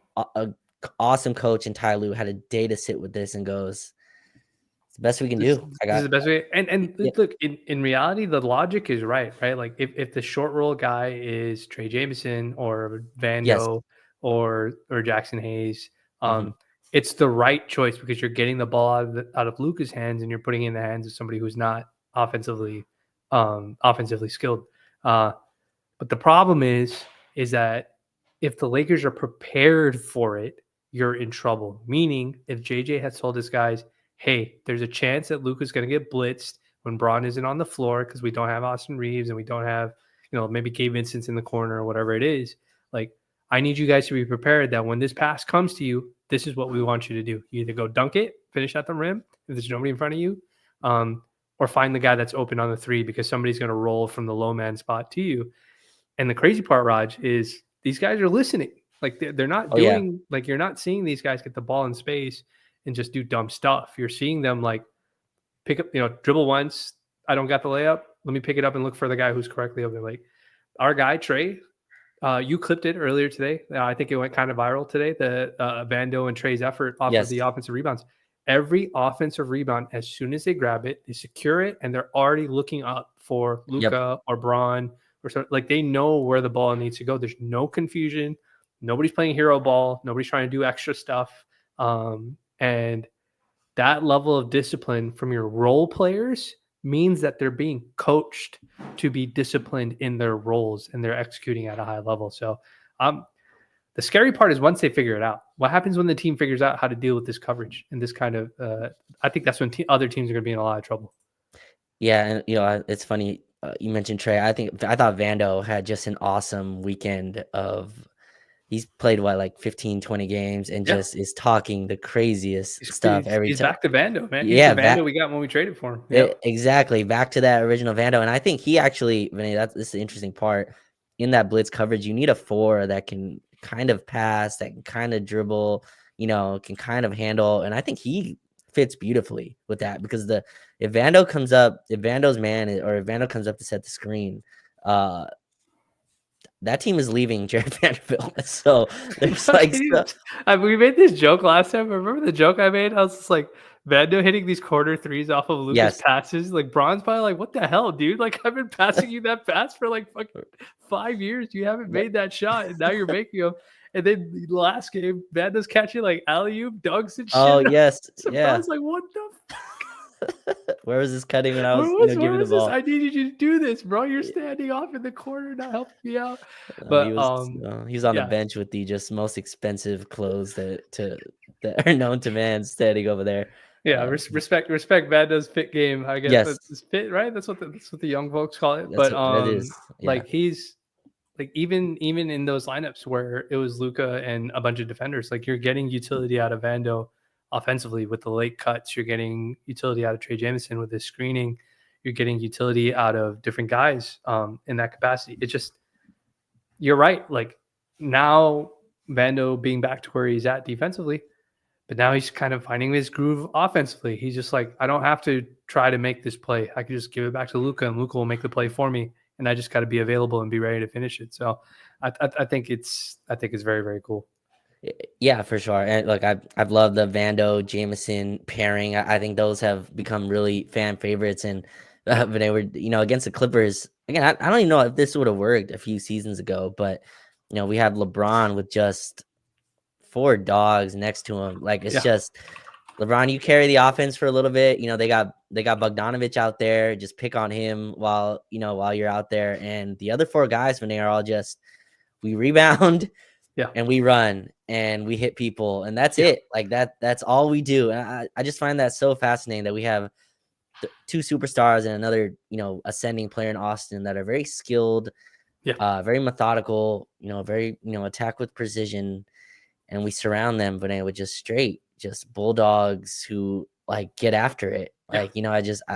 awesome coach in Ty Lue had a day to sit with this and goes, it's the best we can do. This is the best way. And Yeah. look, in reality, the logic is right? Like if the short roll guy is Trey Jameson or Vando or Jackson Hayes, it's the right choice because you're getting the ball out of Luka's hands and you're putting it in the hands of somebody who's not offensively skilled. But the problem is that if the Lakers are prepared for it, you're in trouble. Meaning, if JJ has told his guys, hey, there's a chance that Luka's going to get blitzed when Braun isn't on the floor because we don't have Austin Reeves and we don't have, maybe Gabe Vincent's in the corner or whatever it is. Like, I need you guys to be prepared that when this pass comes to you, this is what we want you to do. You either go dunk it, finish at the rim if there's nobody in front of you, or find the guy that's open on the 3 because somebody's going to roll from the low man spot to you. And the crazy part, Raj, is these guys are listening. Like they're not like you're not seeing these guys get the ball in space and just do dumb stuff. You're seeing them like pick up, dribble once. I don't got the layup. Let me pick it up and look for the guy who's correctly over there. Like our guy, Trey, you clipped it earlier today. I think it went kind of viral today. The Vando and Trey's effort off of the offensive rebounds. Every offensive rebound, as soon as they grab it, they secure it, and they're already looking up for Luka or Braun or something. Like they know where the ball needs to go. There's no confusion. Nobody's playing hero ball. Nobody's trying to do extra stuff. And that level of discipline from your role players means that they're being coached to be disciplined in their roles and they're executing at a high level. So the scary part is once they figure it out. What happens when the team figures out how to deal with this coverage and this kind of I think that's when other teams are going to be in a lot of trouble. Yeah, and it's funny you mentioned Trey. I thought Vando had just an awesome weekend of he's played like 15, 20 games and just is talking the craziest stuff every time. He's back to Vando, man. Yeah, he's the Vando we got when we traded for him. Exactly. Back to that original Vando. And I think he actually, Vinny, this is the interesting part. In that blitz coverage, you need a 4 that can kind of pass, that can kind of dribble, can kind of handle. And I think he fits beautifully with that because if Vando's man or if Vando comes up to set the screen, that team is leaving Jared Vanderbilt. So there's Bro, like can you, we made this joke last time. Remember the joke I made? I was just like, Vando hitting these corner threes off of Luca's yes. passes. Like, Braun's probably like, what the hell, dude? Like, I've been passing you that pass for like fucking 5 years. You haven't made that shot, and now you're making them. And then the last game, Vando's catching like alley oop dunks and Oh shit. yes, So yeah. Braun's like, what the Where was this cutting when I Where was, was where giving the was this? ball? I needed you to do this, bro. You're standing off in the corner, not helping me out. He But was he was on the yeah, bench with the just most expensive clothes that are known to man, standing over there. yeah. Respect Vando's fit game. I guess Yes, that's fit, right? That's what the young folks call it. that's But what that is. Yeah. like he's like even in those lineups where it was Luca and a bunch of defenders, like you're getting utility out of Vando offensively with the late cuts. You're getting utility out of Trey Jameson with his screening. You're getting utility out of different guys in that capacity. It just you're right. Like now, Vando being back to where he's at defensively, but now he's kind of finding his groove offensively. He's just like, I don't have to try to make this play. I can just give it back to Luca, and Luca will make the play for me. And I just got to be available and be ready to finish it. So, I think it's very very cool. Yeah, for sure. And look, I've loved the Vando Jameson pairing. I think those have become really fan favorites. And when they were, against the Clippers, again, I don't even know if this would have worked a few seasons ago, but we have LeBron with just four dogs next to him. Like it's Yeah, just LeBron, you carry the offense for a little bit. They got Bogdanovich out there. Just pick on him while you're out there. And the other four guys, when they are all just we rebound yeah, and we run and we hit people, and that's yeah, it. Like that's all we do. And I just find that so fascinating that we have two superstars and another ascending player in Austin that are very skilled, yeah. very methodical, very attack with precision, and we surround them, but with just bulldogs who like get after it. Yeah. Like,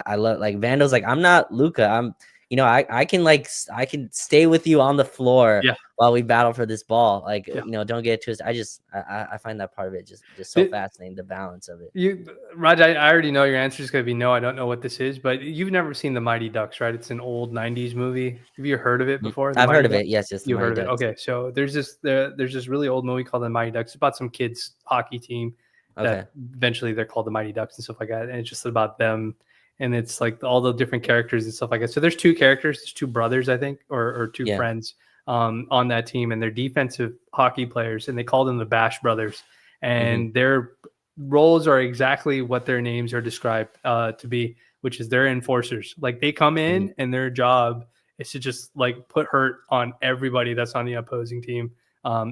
I love like Vando's like, I'm not Luca. I can stay with you on the floor Yeah. while we battle for this ball. Like, Yeah. Don't get twisted. I find that part of it just so fascinating, the balance of it. Raj, I already know your answer is going to be no. I don't know what this is, but you've never seen the Mighty Ducks, right? It's an old '90s movie. Have you heard of it before? The I've heard Mighty of Ducks. it. Yes, the You Mighty heard of it? Ducks. Okay, so there's this really old movie called The Mighty Ducks. It's about some kids hockey team Okay. that eventually they're called the Mighty Ducks and stuff like that, and it's just about them. And it's like all the different characters and stuff like that. So there's two characters, there's two brothers, I think, or two friends on that team, and they're defensive hockey players, and they call them the Bash Brothers. And their roles are exactly what their names are described to be, which is they're enforcers. Like they come in and their job is to just like put hurt on everybody that's on the opposing team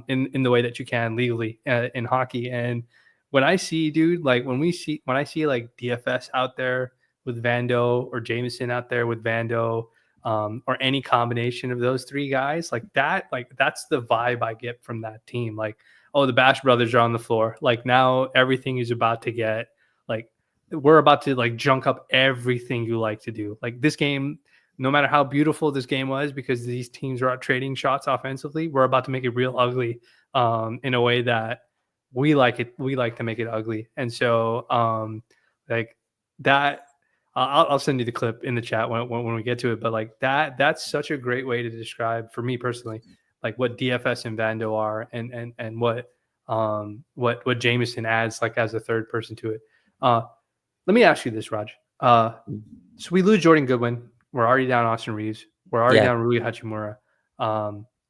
in the way that you can legally in hockey. And when I see, dude, like when I see like DFS out there with Vando or Jameson out there with Vando or any combination of those three guys, like that's the vibe I get from that team. Like, oh, the Bash Brothers are on the floor. Like now everything is about to get like we're about to like junk up everything you like to do. Like this game, no matter how beautiful this game was, because these teams are out trading shots offensively, we're about to make it real ugly in a way that we like it. We like to make it ugly, and so like that. I'll send you the clip in the chat when we get to it. But like that's such a great way to describe, for me personally, like what DFS and Vando are, and what Jameson adds like as a third person to it. Let me ask you this, Raj. So we lose Jordan Goodwin. We're already down Austin Reeves. We're already down Rui Hachimura.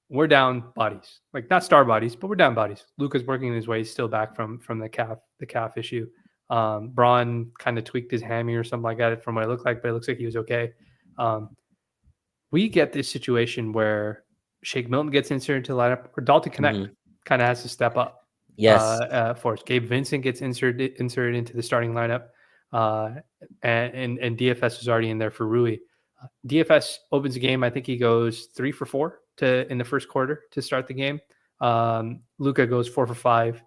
We're down bodies, like not star bodies, but we're down bodies. Luca's working his way still back from the calf issue. Braun kind of tweaked his hammy or something like that from what it looked like, but it looks like he was okay. We get this situation where Shake Milton gets inserted into the lineup, or Dalton Connect kind of has to step up. Yes. For us. Gabe Vincent gets inserted into the starting lineup, and DFS is already in there for Rui. DFS opens the game. I think he goes 3 for 4 in the first quarter to start the game. Luka goes 4 for 5.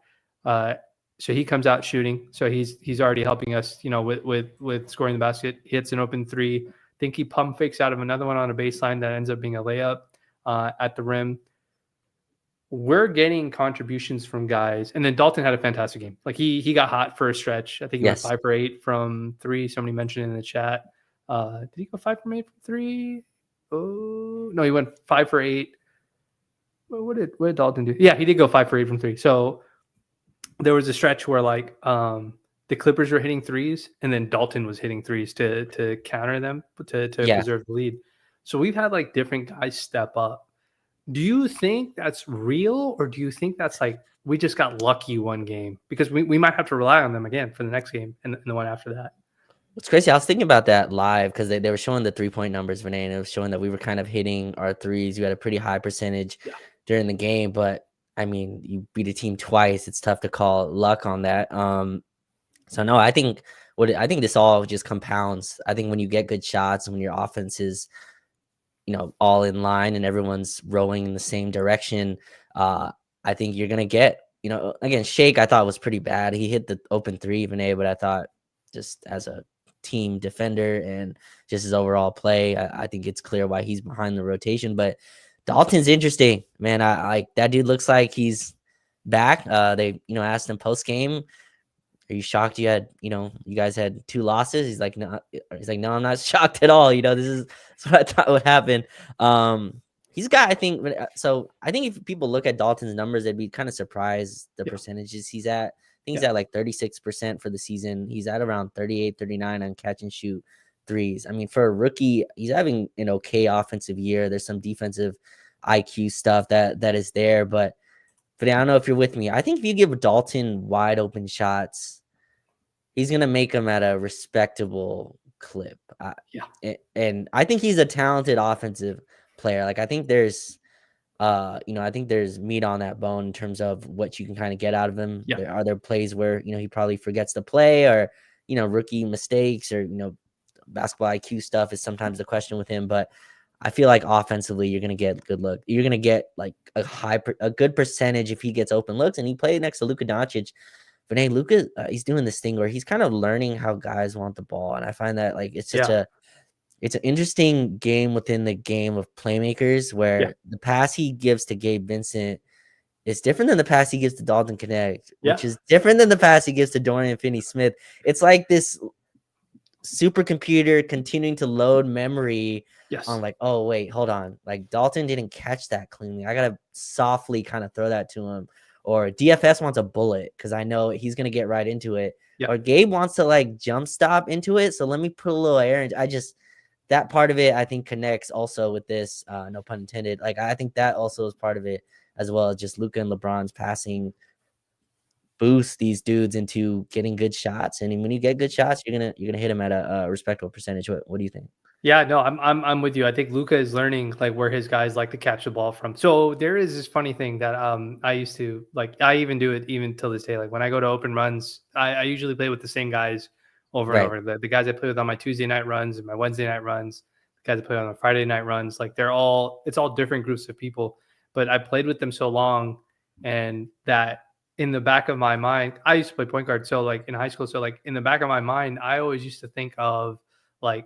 So he comes out shooting. So he's already helping us, with scoring the basket. He hits an open three. I think he pump fakes out of another one on a baseline that ends up being a layup at the rim. We're getting contributions from guys, and then Dalton had a fantastic game. Like he got hot for a stretch. I think he went 5 for 8 from 3. Somebody mentioned in the chat. Did he go 5 from 8 from 3? Oh no, he went 5 for 8 what did Dalton do? Yeah, he did go 5 for 8 from three. So there was a stretch where like the Clippers were hitting threes, and then Dalton was hitting threes to counter them to Yeah. preserve the lead. So we've had like different guys step up. Do you think that's real, or do you think that's like we just got lucky one game? Because we might have to rely on them again for the next game and the one after that. It's crazy. I was thinking about that live because they were showing the 3-point numbers, Vinay, and it was showing that we were kind of hitting our threes. You had a pretty high percentage Yeah. during the game, but I mean, you beat a team twice. It's tough to call luck on that. So no, I think this all just compounds. I think when you get good shots and when your offense is, all in line and everyone's rowing in the same direction, I think you're gonna get, again, Shake I thought was pretty bad. He hit the open three, Vinay, but I thought just as a team defender and just his overall play, I think it's clear why he's behind the rotation. But Dalton's interesting, man. I like that dude. Looks like he's back. They asked him post game, are you shocked you guys had 2 losses? He's like, no. He's like, no, I'm not shocked at all. That's what I thought would happen. He's got, I think, so I think if people look at Dalton's numbers, they'd be kind of surprised the percentages he's at. I think he's at like 36% for the season. He's at around 38, 39 on catch and shoot threes. I mean, for a rookie, he's having an okay offensive year. There's some defensive IQ stuff that is there, but I don't know if you're with me. I think if you give Dalton wide open shots, he's going to make them at a respectable clip. And I think he's a talented offensive player. Like, I think there's, I think there's meat on that bone in terms of what you can kind of get out of him. Yeah. There are plays where, he probably forgets to play, or, rookie mistakes, or, basketball IQ stuff is sometimes the question with him. But I feel like offensively, you're going to get good look. You're going to get like a good percentage if he gets open looks, and he played next to Luka Doncic. But hey, Luka, he's doing this thing where he's kind of learning how guys want the ball. And I find that like, it's an interesting game within the game of playmakers, where the pass he gives to Gabe Vincent is different than the pass he gives to Dalton Connect, which is different than the pass he gives to Dorian Finney-Smith. It's like this supercomputer continuing to load memory on like, oh wait, hold on, like Dalton didn't catch that cleanly, I gotta softly kind of throw that to him. Or DFS wants a bullet because I know he's gonna get right into it. Or Gabe wants to like jump stop into it, so let me put a little air. And that part of it I think connects also with this, no pun intended. Like, I think that also is part of it, as well as just Luka and LeBron's passing boost these dudes into getting good shots. And when you get good shots, you're gonna hit them at a respectable percentage. What do you think? Yeah, no, I'm with you. I think Luka is learning like where his guys like to catch the ball from. So there is this funny thing that I used to like. I even do it even till this day. Like when I go to open runs, I usually play with the same guys over and over. The guys I play with on my Tuesday night runs and my Wednesday night runs, the guys I play on the Friday night runs. Like it's all different groups of people. But I played with them so long, and that in the back of my mind, I used to play point guard. So like in high school, so like in the back of my mind, I always used to think of like,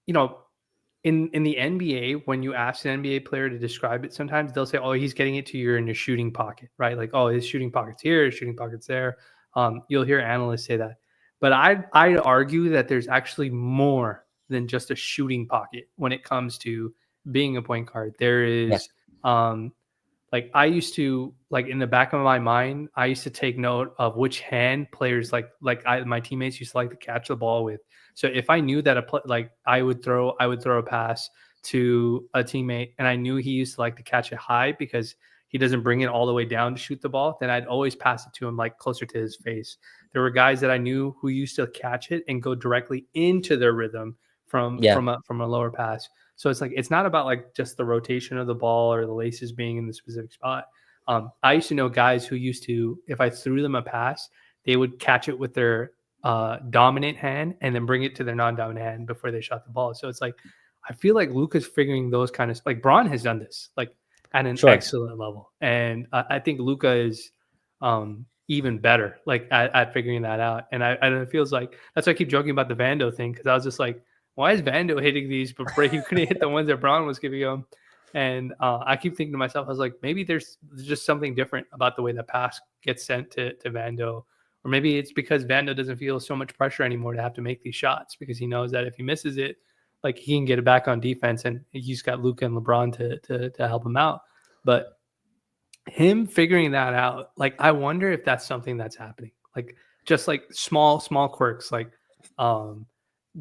in the NBA, when you ask an NBA player to describe it, sometimes they'll say, "Oh, he's getting it to you in your shooting pocket," right? Like, "Oh, his shooting pocket's here, his shooting pocket's there." You'll hear analysts say that, but I'd argue that there's actually more than just a shooting pocket when it comes to being a point guard. There is, like I used to like in the back of my mind, I used to take note of which hand players my teammates used to like to catch the ball with. So if I knew that I would throw a pass to a teammate and I knew he used to like to catch it high because he doesn't bring it all the way down to shoot the ball, then I'd always pass it to him like closer to his face. There were guys that I knew who used to catch it and go directly into their rhythm from a lower pass. So it's like it's not about like just the rotation of the ball or the laces being in the specific spot. I used to know guys who used to, if I threw them a pass, they would catch it with their dominant hand and then bring it to their non-dominant hand before they shot the ball. So it's like I feel like Luka's figuring those kind of like Braun has done this like at an excellent level, and I think Luka is even better like at figuring that out. And it feels like that's why I keep joking about the Vando thing, because I was just like, why is Vando hitting these, but Brady couldn't hit the ones that Braun was giving him? And I keep thinking to myself, I was like, maybe there's just something different about the way that pass gets sent to Vando. Or maybe it's because Vando doesn't feel so much pressure anymore to have to make these shots, because he knows that if he misses it, like he can get it back on defense, and he's got Luka and LeBron to help him out. But him figuring that out, like I wonder if that's something that's happening. Like just like small quirks, like um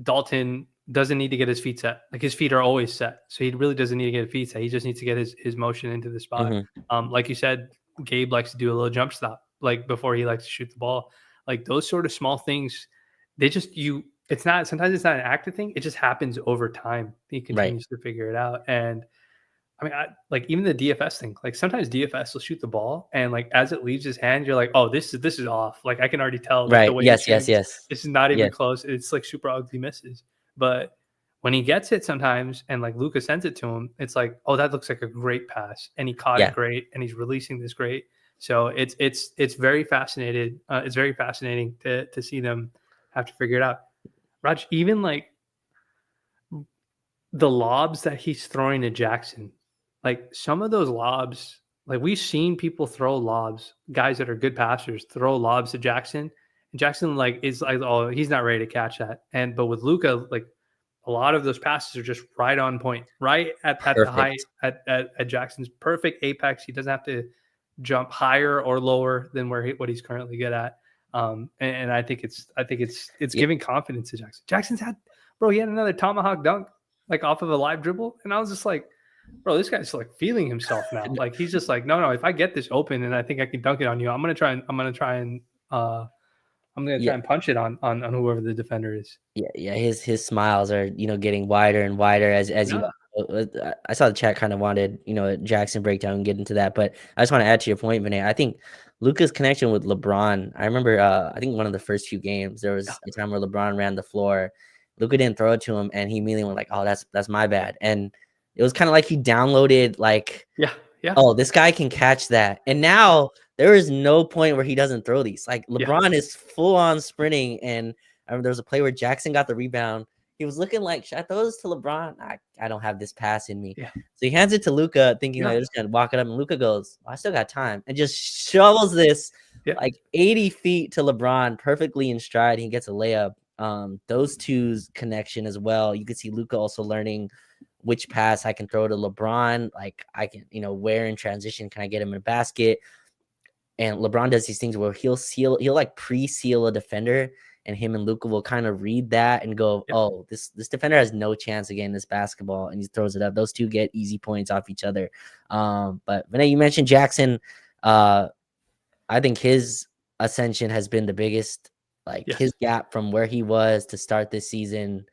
Dalton doesn't need to get his feet set. Like his feet are always set. So he really doesn't need to get his feet set. He just needs to get his motion into the spot. Mhm. Like you said, Gabe likes to do a little jump stop, like before he likes to shoot the ball. Like those sort of small things, they just it's not sometimes it's not an active thing. It just happens over time. He Right. continues to figure it out. And I mean, like even the DFS thing, like sometimes DFS will shoot the ball, and like as it leaves his hand, you're like, oh, this is off. Like I can already tell, like the Right. way it Yes, yes, shoots, yes. this is not even Yes. close. It's like super ugly misses. But when he gets it sometimes, and like Luca sends it to him, it's like, oh, that looks like a great pass, and he caught it Yeah. great, and he's releasing this great. So it's very fascinated. It's very fascinating to see them have to figure it out. Raj, even like the lobs that he's throwing to Jackson, like some of those lobs, like we've seen people throw lobs, guys that are good passers throw lobs to Jackson. And Jackson like is like, oh, he's not ready to catch that. And but with Luca, like a lot of those passes are just right on point, right at the height Perfect. at Jackson's perfect apex. He doesn't have to jump higher or lower than what he's currently good at. And I think it's Yeah. giving confidence to Jackson. Jackson's had, bro, he had another tomahawk dunk like off of a live dribble, and I was just like, bro, this guy's like feeling himself now. Like he's just like, no, if I get this open and I think I can dunk it on you, uh I'm gonna try Yeah. and punch it on whoever the defender is. Yeah, his smiles are, getting wider and wider as Yeah, I saw the chat kind of wanted, Jackson breakdown and get into that, but I just want to add to your point, Vinay. I think Luka's connection with LeBron. I remember, I think one of the first few games there yeah, was a time where LeBron ran the floor. Luka didn't throw it to him, and he immediately went like, "Oh, that's my bad." And it was kind of like he downloaded like, yeah, yeah, oh, this guy can catch that. And now there is no point where he doesn't throw these. Like yeah, LeBron is full on sprinting. And I remember there was a play where Jackson got the rebound. He was looking like, should I throw this to LeBron? I don't have this pass in me. yeah, So he hands it to Luka, thinking like yeah, they're just gonna walk it up. And Luka goes, I still got time, and just shovels this yeah, like 80 feet to LeBron, perfectly in stride. He gets a layup. Those two's connection as well. You could see Luka also learning which pass I can throw to LeBron. Like I can, where in transition can I get him in a basket? And LeBron does these things where he'll like pre-seal a defender, and him and Luka will kind of read that and go, yeah, oh, this defender has no chance of getting this basketball, and he throws it up. Those two get easy points off each other. But Vinay, you mentioned Jackson. I think his ascension has been the biggest. Like his yes. gap from where he was to start this season.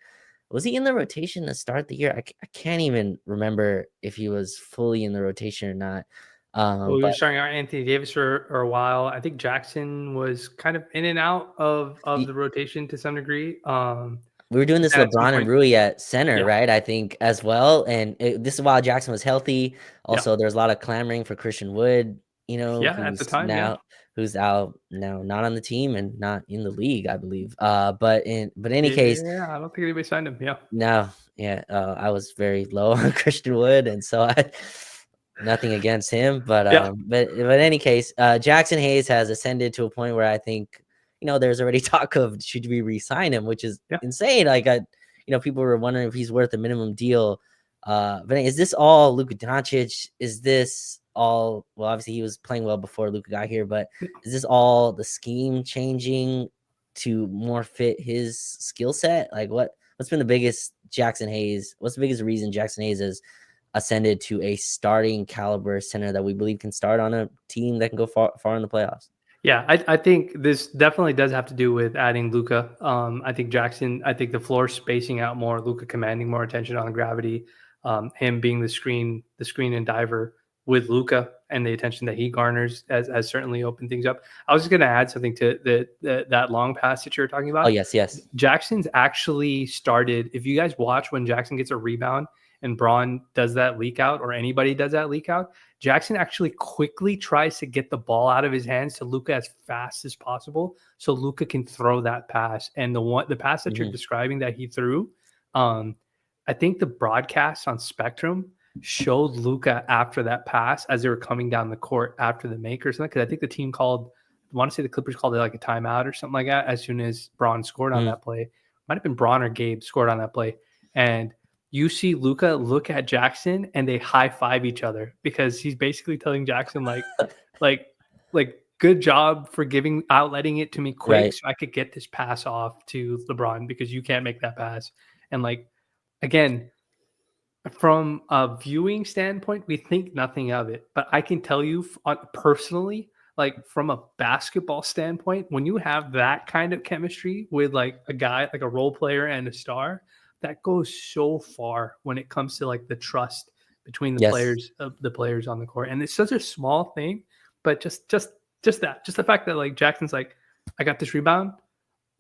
Was he in the rotation to start the year? I can't even remember if he was fully in the rotation or not. Well, we were But starting out Anthony Davis for a while. I think Jackson was kind of in and out of he, the rotation to some degree. we were doing But this then at some LeBron and point, Rui at center, yeah, right? I think as well. And this is while Jackson was healthy. yeah, Also, there's a lot of clamoring for Christian Wood, yeah. At the time, yeah, who's out now, not on the team and not in the league, I believe. But in any case, yeah. I don't think anybody signed him. Yeah, no, yeah, I was very low on Christian Wood, and so I nothing against him, but yeah, in any case, Jackson Hayes has ascended to a point where I think there's already talk of should we re-sign him, which is yeah. insane. Like people were wondering if he's worth a minimum deal. But is this all Luka Doncic? Is this all? Well, obviously he was playing well before Luka got here, but is this all the scheme changing to more fit his skill set? Like what's been the biggest Jackson Hayes? What's the biggest reason Jackson Hayes has ascended to a starting caliber center that we believe can start on a team that can go far in the playoffs? Yeah, I think this definitely does have to do with adding Luca. I think Jackson. I think the floor spacing out more, Luca commanding more attention on gravity, him being the screen and diver with Luca, and the attention that he garners has certainly opened things up. I was just going to add something to that long pass that you were talking Oh about. yes. Jackson's actually started. If you guys watch when Jackson gets a rebound and Braun does that leak out, or anybody does that leak out, Jackson actually quickly tries to get the ball out of his hands to Luka as fast as possible, so Luka can throw that pass. And the pass that you're Mm-hmm. describing that he threw, I think the broadcast on Spectrum showed Luka after that pass as they were coming down the court after the make or something. Because I think the team called, I want to say the Clippers called it like a timeout or something like that as soon as Braun scored on Mm-hmm. that play. Might have been Braun or Gabe scored on that play. And you see Luca look at Jackson and they high five each other because he's basically telling Jackson like good job for giving outletting it to me quick Right. so I could get this pass off to LeBron because you can't make that pass. And like again, from a viewing standpoint, we think nothing of it, but I can tell you personally, like from a basketball standpoint, when you have that kind of chemistry with like a guy, like a role player and a star, that goes so far when it comes to like the trust between Yes. the players on the court. And it's such a small thing, but just the fact that like Jackson's like, I got this rebound,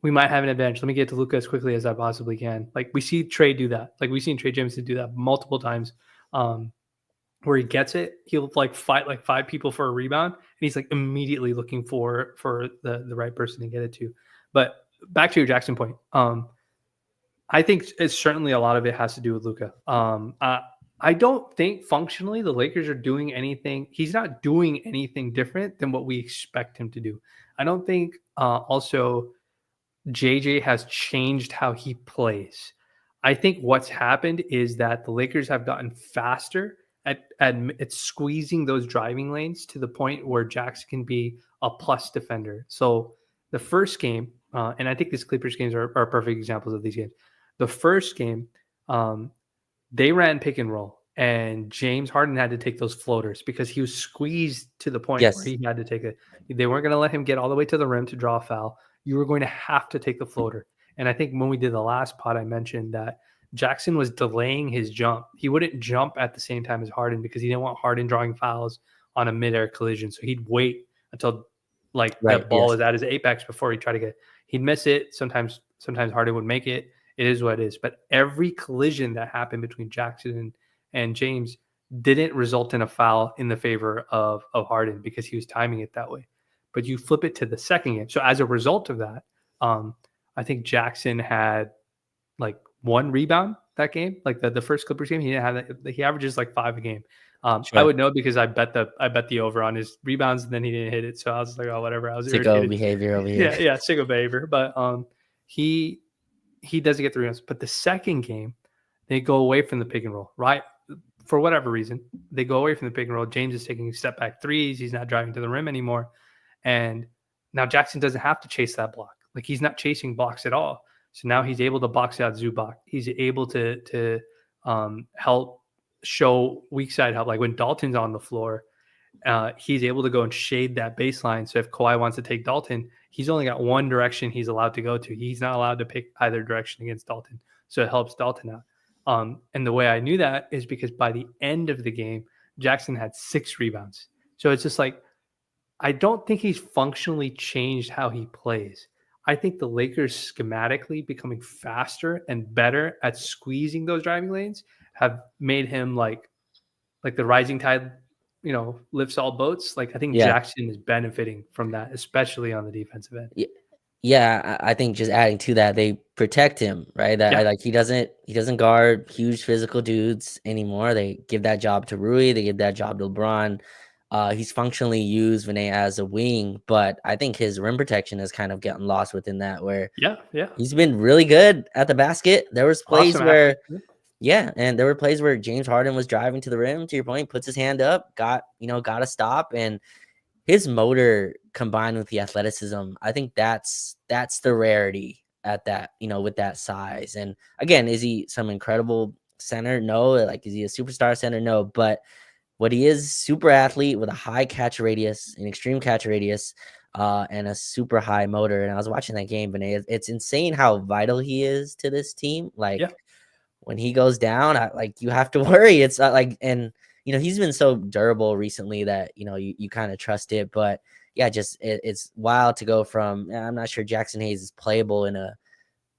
we might have an advantage. Let me get to Luka as quickly as I possibly can. Like we see Trey do that. Like we've seen Trey Jameson do that multiple times. Um, where he gets it, he'll like fight like five people for a rebound, and he's like immediately looking for the right person to get it to. But back to your Jackson point, I think it's certainly a lot of it has to do with Luka. I don't think functionally the Lakers are doing anything. He's not doing anything different than what we expect him to do. I don't think also JJ has changed how he plays. I think what's happened is that the Lakers have gotten faster at squeezing those driving lanes to the point where Jackson can be a plus defender. So the first game, and I think these Clippers games are perfect examples of these games. The first game, um, they ran pick and roll, and James Harden had to take those floaters because he was squeezed to the point where Yes. he had to take it. They weren't going to let him get all the way to the rim to draw a foul. You were going to have to take the floater. And I think when we did the last pod, I mentioned that Jackson was delaying his jump. He wouldn't jump at the same time as Harden because he didn't want Harden drawing fouls on a midair collision. So he'd wait until like the Right. ball Yes. was at his apex before he tried to get. He'd miss it. Sometimes Harden would make it. It is what it is. But every collision that happened between Jackson and James didn't result in a foul in the favor of Harden because he was timing it that way. But you flip it to the second game. So as a result of that, I think Jackson had like one rebound that game. Like the first Clippers game, he didn't have that. He averages like 5 a game. I Sure. would know because I bet the over on his rebounds and then he didn't hit it. So I was like, oh whatever. I was Sicko irritated. behavior over here. Yeah, sicko behavior. But he he doesn't get the rebounds. But the second game, they go away from the pick and roll, right? For whatever reason, they go away from the pick and roll. James is taking step back threes. He's not driving to the rim anymore. And now Jackson doesn't have to chase that block. Like he's not chasing blocks at all. So now he's able to box out Zubac. He's able to help show weak side help. Like when Dalton's on the floor, he's able to go and shade that baseline. So if Kawhi wants to take Dalton, he's only got one direction he's allowed to go to. He's not allowed to pick either direction against Dalton. So it helps Dalton out. And the way I knew that is because by the end of the game, Jackson had 6 rebounds. So it's just like, I don't think he's functionally changed how he plays. I think the Lakers schematically becoming faster and better at squeezing those driving lanes have made him like the rising tide, lifts all boats. Like I think Yeah. Jackson is benefiting from that, especially on the defensive end. Yeah, I think just adding to that, they protect him, right? That Yeah. like he doesn't guard huge physical dudes anymore. They give that job to Rui, they give that job to LeBron. He's functionally used Vinay as a wing, but I think his rim protection has kind of gotten lost within that where Yeah. Yeah. he's been really good at the basket. There was plays Awesome athlete. where and there were plays where James Harden was driving to the rim, to your point, puts his hand up, got a stop, and his motor combined with the athleticism, I think that's the rarity at that, with that size. And again, is he some incredible center? No. Like, is he a superstar center? No. But what he is, super athlete with a high catch radius, an extreme catch radius, and a super high motor. And I was watching that game, Vinay. It's insane how vital he is to this team. Yeah. Like when he goes down, you have to worry. It's not like, and he's been so durable recently that you kind of trust it. But yeah, just it's wild to go from I'm not sure Jackson Hayes is playable in a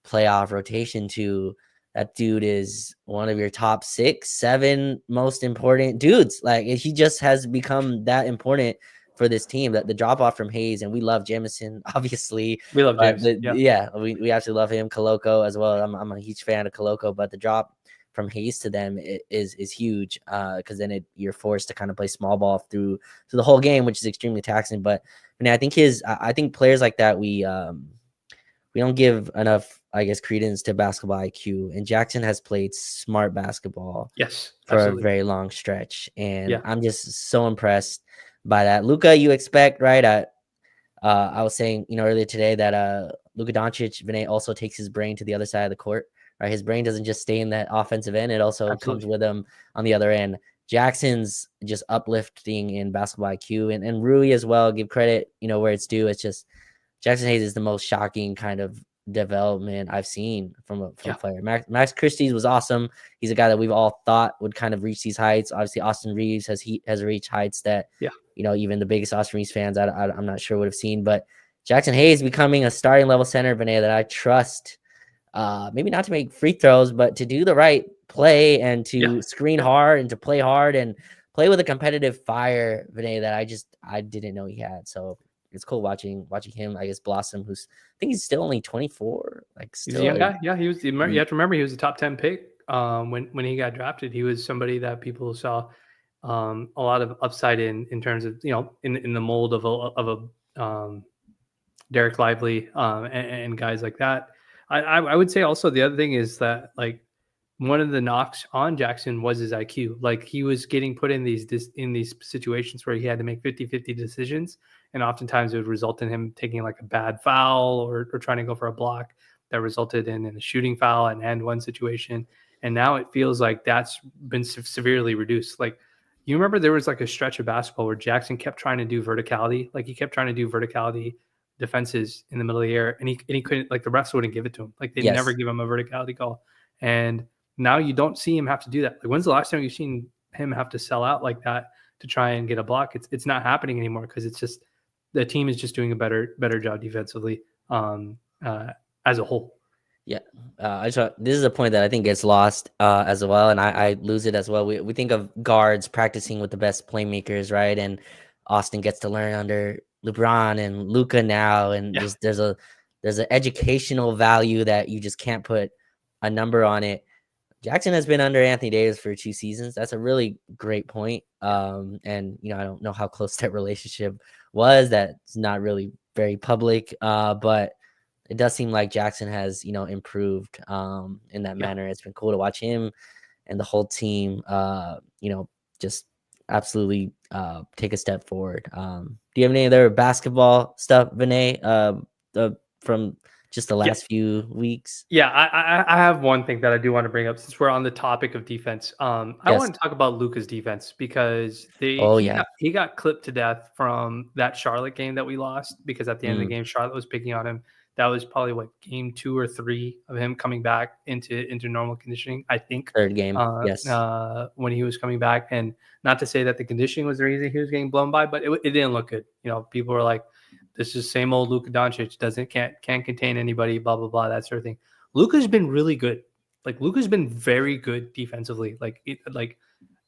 playoff rotation to that dude is one of your top 6, 7 most important dudes. Like he just has become that important for this team. That the drop off from Hayes, and we love Jamison, obviously. We love James. We absolutely love him. Koloko as well. I'm a huge fan of Koloko, but the drop from Hayes to them is huge because then you're forced to kind of play small ball through the whole game, which is extremely taxing. But I think players like that we don't give enough, I guess, credence to basketball IQ. And Jackson has played smart basketball Yes, for a absolutely. very long stretch, and Yeah, I'm just so impressed by that. Luka, you expect, right? I was saying, earlier today that Luka Doncic, Vinay, also takes his brain to the other side of the court. Right, his brain doesn't just stay in that offensive end; it also comes absolutely. with him on the other end. Jackson's just uplifting in basketball IQ, and Rui as well. Give credit, where it's due. It's just Jackson Hayes is the most shocking kind of development I've seen from a Yeah, player. Max Christie's was awesome. He's a guy that we've all thought would kind of reach these heights. Obviously, Austin Reeves has reached heights that yeah, even the biggest Austin Reeves fans I'm not sure would have seen. But Jackson Hayes becoming a starting level center, Vinay, that I trust. Maybe not to make free throws, but to do the right play and yeah, to screen yeah. hard and to play hard and play with a competitive fire, Vinay, that I didn't know he had. So it's cool watching him, I guess, blossom. I think he's still only 24, like He's a still young guy. Yeah, he was. You mm, have to remember he was a top 10 pick when he got drafted. He was somebody that people saw a lot of upside in terms of in the mold of a Derek Lively and guys like that. I would say also the other thing is that like one of the knocks on Jackson was his IQ. Like he was getting put in these situations where he had to make 50-50 decisions. And oftentimes it would result in him taking like a bad foul or trying to go for a block that resulted in a shooting foul and one situation. And now it feels like that's been severely reduced. Like you remember there was like a stretch of basketball where Jackson kept trying to do verticality. Like he kept trying to do verticality defenses in the middle of the air and he couldn't, like the refs wouldn't give it to him. Like they never yes. give him a verticality call. And now you don't see him have to do that. Like when's the last time you've seen him have to sell out like that to try and get a block? It's not happening anymore because it's just the team is just doing a better job defensively um, uh, as a whole. Yeah, this is a point that I think gets lost as well, and I lose it as well. We think of guards practicing with the best playmakers, right? And Austin gets to learn under LeBron and Luka now, and Yeah, just there's an educational value that you just can't put a number on it. Jackson has been under Anthony Davis for 2 seasons. That's a really great point. And I don't know how close that relationship was. That's not really very public. But it does seem like Jackson has, improved in that yeah. manner. It's been cool to watch him and the whole team, just absolutely take a step forward. Do you have any other basketball stuff, Vinay, from just the Yeah, last few weeks? yeah, I have one thing that I do want to bring up since we're on the topic of defense. I Yes. want to talk about Luca's defense because Oh, yeah. he got clipped to death from that Charlotte game that we lost because at the end of the Mm, game Charlotte was picking on him. That was probably what game 2 or 3 of him coming back into normal conditioning. I think third game. Yes. when he was coming back, and not to say that the conditioning was the reason he was getting blown by, but it didn't look good. People were like, this is same old Luka Doncic. Can't contain anybody. Blah blah blah. That sort of thing. Luka's been really good. Like Luka's been very good defensively. Like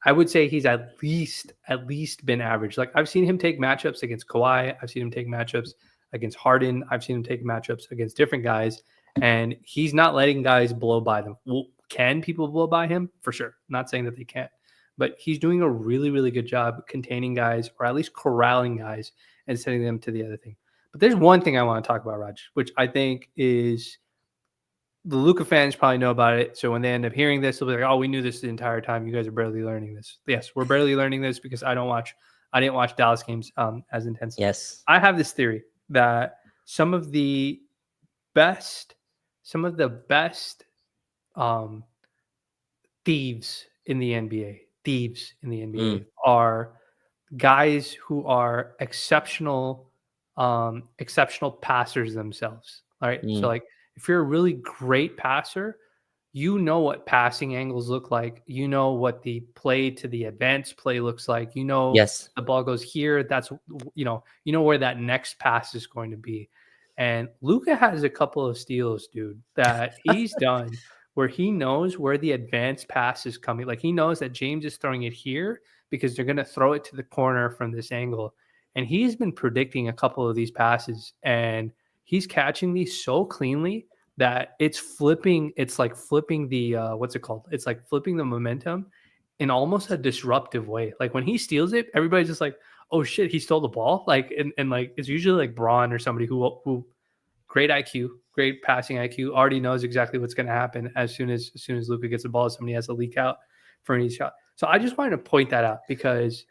I would say he's at least been average. Like I've seen him take matchups against Kawhi. I've seen him take matchups against Harden. I've seen him take matchups against different guys, and he's not letting guys blow by them. Well, can people blow by him? For sure. Not saying that they can't, but he's doing a really really good job containing guys or at least corralling guys and sending them to the other thing. But there's one thing I want to talk about, Raj, which I think is the Luca fans probably know about it. So when they end up hearing this, they'll be like, "Oh, we knew this the entire time. You guys are barely learning this." Yes, we're barely learning this because I didn't watch Dallas games as intensely. Yes. I have this theory that some of the best, some of the best um, thieves in the Mm, NBA are guys who are exceptional passers themselves. All right. So mm. like if you're a really great passer, you know what passing angles look like. You know what the play to the advanced play looks like. You know Yes. the ball goes here. That's where that next pass is going to be. And Luca has a couple of steals, dude, that he's done where he knows where the advanced pass is coming. Like he knows that James is throwing it here because they're going to throw it to the corner from this angle. And he's been predicting a couple of these passes and he's catching these so cleanly that it's like flipping the what's it called? It's like flipping the momentum in almost a disruptive way. Like when he steals it, everybody's just like, "Oh shit, he stole the ball." Like and like it's usually like Braun or somebody who great IQ, great passing IQ. Already knows exactly what's going to happen as soon as Luka gets the ball. Somebody has to leak out for any shot. So I just wanted to point that out because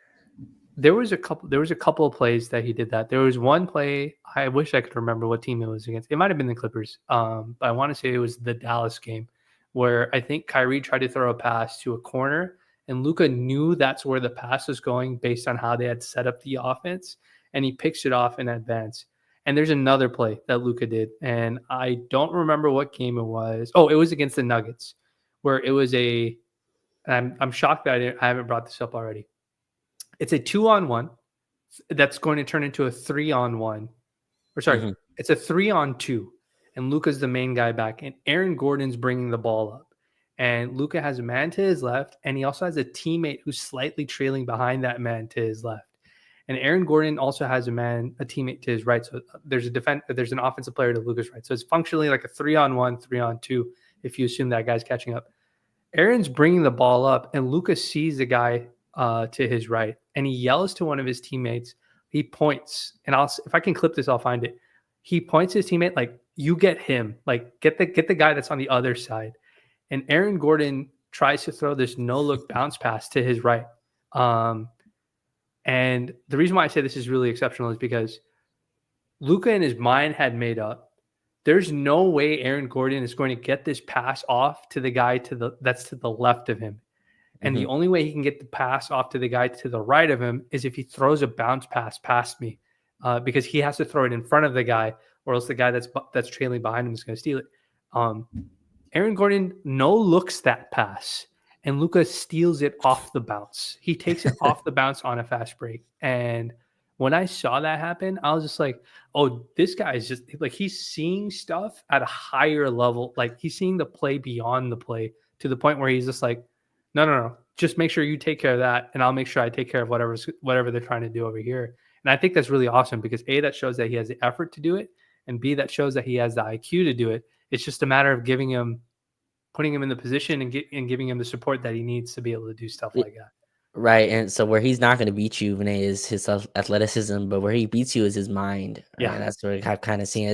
there was a couple of plays that he did that. There was one play, I wish I could remember what team it was against. It might have been the Clippers. But I want to say it was the Dallas game where I think Kyrie tried to throw a pass to a corner and Luka knew that's where the pass was going based on how they had set up the offense and he picks it off in advance. And there's another play that Luka did and I don't remember what game it was. Oh, it was against the Nuggets where it was I'm shocked that I haven't brought this up already. It's a 2-on-1 that's going to turn into a 3-on-1. Or sorry, it's a 3-on-2. And Luka's the main guy back. And Aaron Gordon's bringing the ball up. And Luka has a man to his left. And he also has a teammate who's slightly trailing behind that man to his left. And Aaron Gordon also has a teammate to his right. So there's an offensive player to Luka's right. So it's functionally like a 3-on-1, 3-on-2 if you assume that guy's catching up. Aaron's bringing the ball up, and Luka sees the guy to his right, and he yells to one of his teammates. He points, and if I can clip this, I'll find it. He points to his teammate like, "You get him, like get the guy that's on the other side." And Aaron Gordon tries to throw this no look bounce pass to his right. And the reason why I say this is really exceptional is because Luka in his mind had made up. There's no way Aaron Gordon is going to get this pass off to the guy that's to the left of him. And the only way he can get the pass off to the guy to the right of him is if he throws a bounce pass past me, because he has to throw it in front of the guy, or else the guy that's trailing behind him is going to steal it. Aaron Gordon no looks that pass, and Luka steals it off the bounce. He takes it off the bounce on a fast break. And when I saw that happen, I was just like, oh, this guy is just like, he's seeing stuff at a higher level. Like he's seeing the play beyond the play to the point where he's just like, no. Just make sure you take care of that. And I'll make sure I take care of whatever they're trying to do over here. And I think that's really awesome because A, that shows that he has the effort to do it. And B, that shows that he has the IQ to do it. It's just a matter of putting him in the position and giving him the support that he needs to be able to do stuff like that. Right. And so where he's not going to beat you, Vinay, is his athleticism, but where he beats you is his mind. Right? Yeah. That's what I've kind of seen.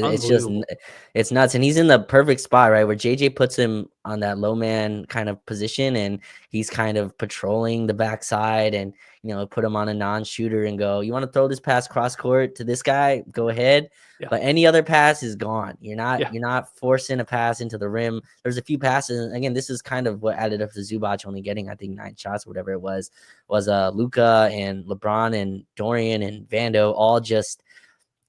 It's nuts. And he's in the perfect spot, right? Where JJ puts him on that low man kind of position and he's kind of patrolling the backside and, put him on a non-shooter and go, you want to throw this pass cross court to this guy? Go ahead. Yeah. But any other pass is gone. You're not forcing a pass into the rim. There's a few passes. And again, this is kind of what added up to Zubac only getting, I think, 9 shots, or whatever it was Luka and LeBron and Dorian and Vando all just,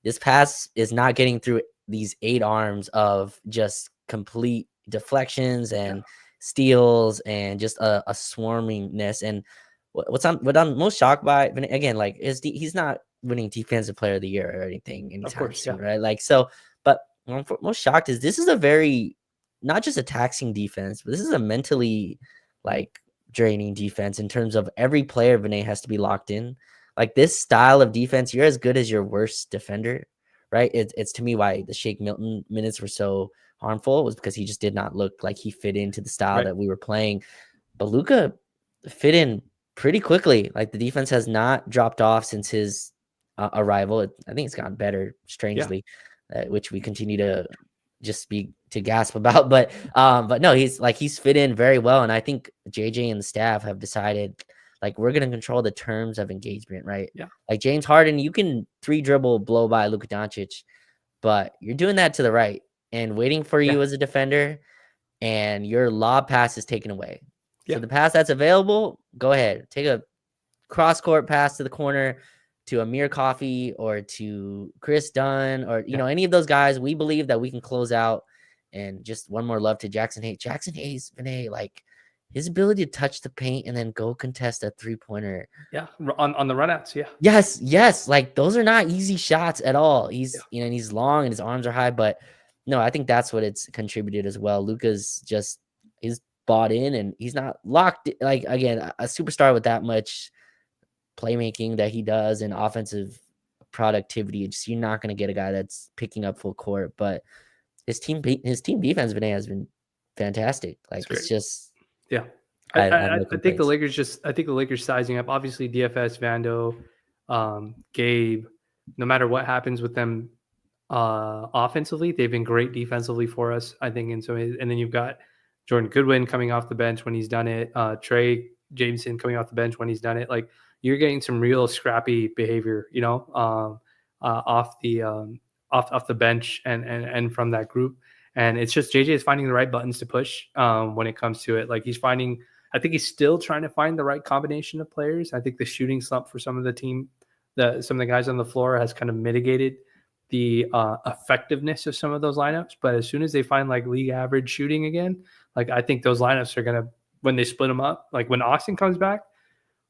this pass is not getting through these 8 arms of just complete deflections and steals and just a swarmingness. And what I'm most shocked by, again, like he's not winning defensive player of the year or anything anytime soon, right? Like, so, but what I'm most shocked is this is a very, not just a taxing defense, but this is a mentally like draining defense in terms of every player Vinay has to be locked in. Like this style of defense, you're as good as your worst defender, right? It's to me why the Shake Milton minutes were so harmful, was because he just did not look like he fit into the style that we were playing. But Luka fit in pretty quickly. Like the defense has not dropped off since his arrival. I think it's gotten better, strangely, which we continue to just be to gasp about. But no, he's fit in very well. And I think JJ and the staff have decided, like, we're going to control the terms of engagement, right? Yeah. Like James Harden, you can 3-dribble blow by Luka Doncic, but you're doing that to the right and waiting for you as a defender, and your lob pass is taken away. So the pass that's available, go ahead. Take a cross-court pass to the corner to Amir Coffey or to Chris Dunn or, any of those guys. We believe that we can close out. And just one more love to Jackson Hayes. Jackson Hayes, Vinay, like his ability to touch the paint and then go contest a 3-pointer. Yeah, on the runouts, Yes. Like those are not easy shots at all. He's, and he's long and his arms are high. But no, I think that's what it's contributed as well. Luka's just is bought in and he's not locked. Like, again, a superstar with that much playmaking that he does and offensive productivity, just you're not going to get a guy that's picking up full court. But his team defense has been fantastic. Like it's just I think the Lakers sizing up. Obviously, DFS, Vando, Gabe. No matter what happens with them offensively. They've been great defensively for us, I think. And so, and then you've got Jordan Goodwin coming off the bench when he's done it. Trey Jameson coming off the bench when he's done it. Like you're getting some real scrappy behavior, off the bench and from that group. And it's just JJ is finding the right buttons to push when it comes to it. Like he's finding, I think he's still trying to find the right combination of players. I think the shooting slump for some of the team, some of the guys on the floor has kind of mitigated the effectiveness of some of those lineups. But as soon as they find like league average shooting again, like I think those lineups are gonna, when they split them up, like when Austin comes back,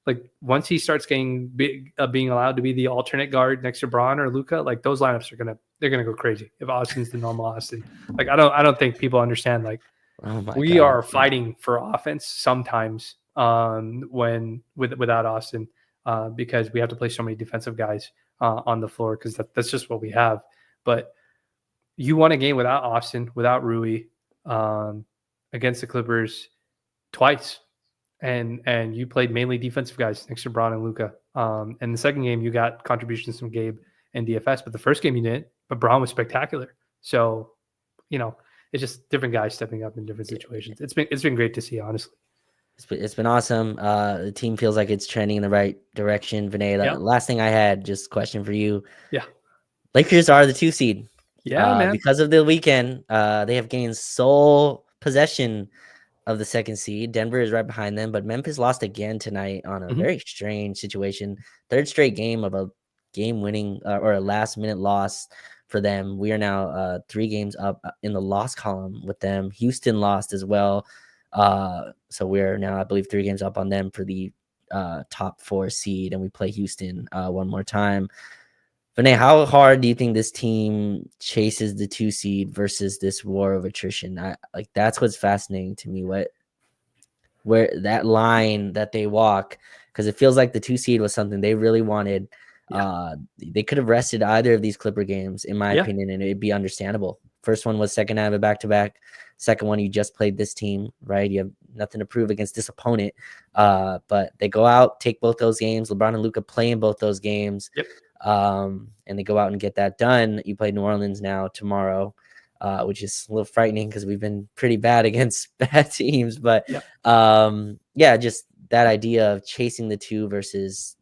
like once he starts getting big, being allowed to be the alternate guard next to Braun or Luka, like those lineups they're gonna go crazy if Austin's the normal Austin. Like I don't think people understand. Like Oh my we god. are fighting for offense sometimes without Austin because we have to play so many defensive guys on the floor because that's just what we have. But you won a game without Austin, without Rui, against the Clippers twice, and you played mainly defensive guys next to Braun and Luka. And the second game you got contributions from Gabe and DFS, but the first game you didn't. But Braun was spectacular. So, it's just different guys stepping up in different situations. It's been great to see, honestly. It's been awesome. The team feels like it's trending in the right direction. Vinay, Yeah. last thing I had, just question for you. Yeah. Lakers are the 2 seed. Yeah, man. Because of the weekend, they have gained sole possession of the 2nd seed. Denver is right behind them, but Memphis lost again tonight on a very strange situation. 3rd straight game of a game-winning or a last-minute loss for them. We are now 3 games up in the loss column with them. Houston lost as well. So we're now, I believe, 3 games up on them for the top 4 seed, and we play Houston one more time. Vinay, how hard do you think this team chases the 2 seed versus this war of attrition? That's what's fascinating to me. Where that line that they walk, because it feels like the 2 seed was something they really wanted. Yeah. They could have rested either of these Clipper games, in my opinion, and it'd be understandable. First one was second half of back-to-back. Second one, you just played this team, right? You have nothing to prove against this opponent. But they go out, take both those games. LeBron and Luka play in both those games. Yep. And they go out and get that done. You play New Orleans now tomorrow, which is a little frightening because we've been pretty bad against bad teams. But just that idea of chasing the 2 versus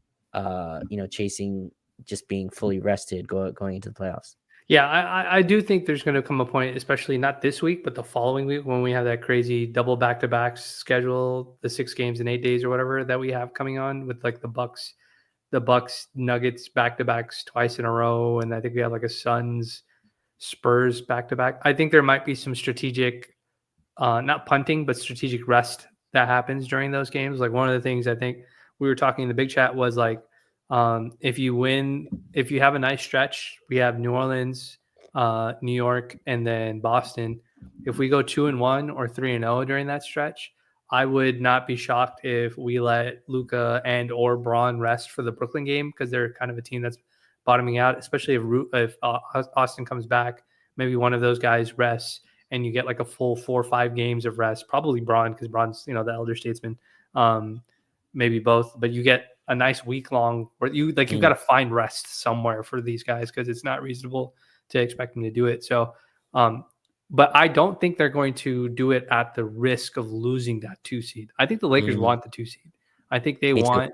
chasing just being fully rested going into the playoffs. Yeah, I do think there's going to come a point, especially not this week, but the following week when we have that crazy double back-to-back schedule, the 6 games in 8 days or whatever that we have coming on with like the Bucks Nuggets back-to-backs twice in a row, and I think we have like a Suns Spurs back-to-back. I think there might be some strategic, not punting, but strategic rest that happens during those games. Like one of the things I think we were talking in the big chat was like, if you have a nice stretch, we have New Orleans, New York, and then Boston. If we go 2-1 or 3-0 during that stretch, I would not be shocked if we let Luka and or Braun rest for the Brooklyn game because they're kind of a team that's bottoming out, especially if Austin comes back. Maybe one of those guys rests and you get like a full 4 or 5 games of rest, probably Braun because Braun's, the elder statesman, maybe both, but you get a nice week long where you've got to find rest somewhere for these guys because it's not reasonable to expect them to do it. So, but I don't think they're going to do it at the risk of losing that 2 seed. I think the Lakers want the 2 seed. I think they want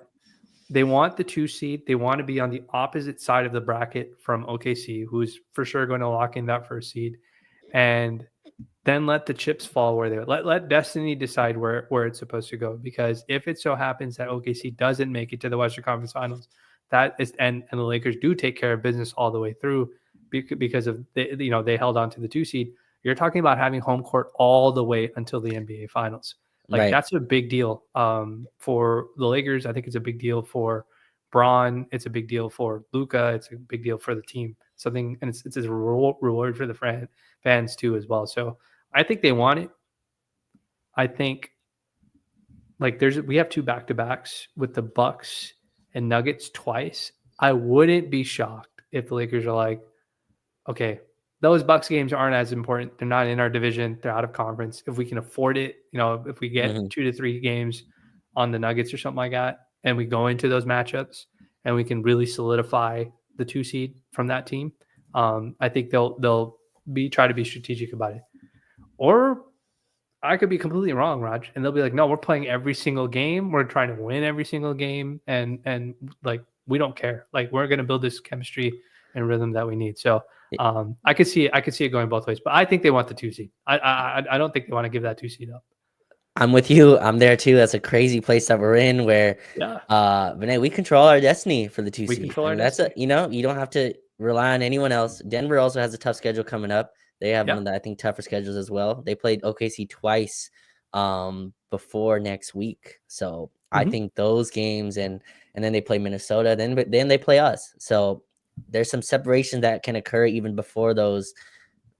the 2 seed. They want to be on the opposite side of the bracket from OKC, who's for sure going to lock in that 1st seed, and then let the chips fall where they let destiny decide where it's supposed to go. Because if it so happens that OKC doesn't make it to the Western Conference Finals, that is and the Lakers do take care of business all the way through because of they held on to the 2 seed. You're talking about having home court all the way until the NBA Finals. That's a big deal for the Lakers. I think it's a big deal for Braun. It's a big deal for Luka. It's a big deal for the team. And it's a reward for the fans too as well. So I think they want it. I think we have 2 back-to-backs with the Bucks and Nuggets twice. I wouldn't be shocked if the Lakers are like, okay, those Bucks games aren't as important. They're not in our division. They're out of conference. If we can afford it, if we get 2 to 3 games on the Nuggets or something like that, and we go into those matchups and we can really solidify the 2 seed from that team, I think they'll try to be strategic about it. Or I could be completely wrong, Raj, and they'll be like, "No, we're playing every single game. We're trying to win every single game, and like we don't care. Like we're going to build this chemistry and rhythm that we need." So I could see it going both ways, but I think they want the 2 seed. I don't think they want to give that 2 seed up. I'm with you. I'm there too. That's a crazy place that we're in where Yeah, Vinay, we control our destiny for the two we seed. control our And that's a, destiny. you know, you don't have to rely on anyone else. Denver also has a tough schedule coming up. They have one Yeah. of the, I think, tougher schedules as well. They played OKC twice before next week. So I Hmm. think those games and then they play Minnesota, then they play us. So there's some separation that can occur even before those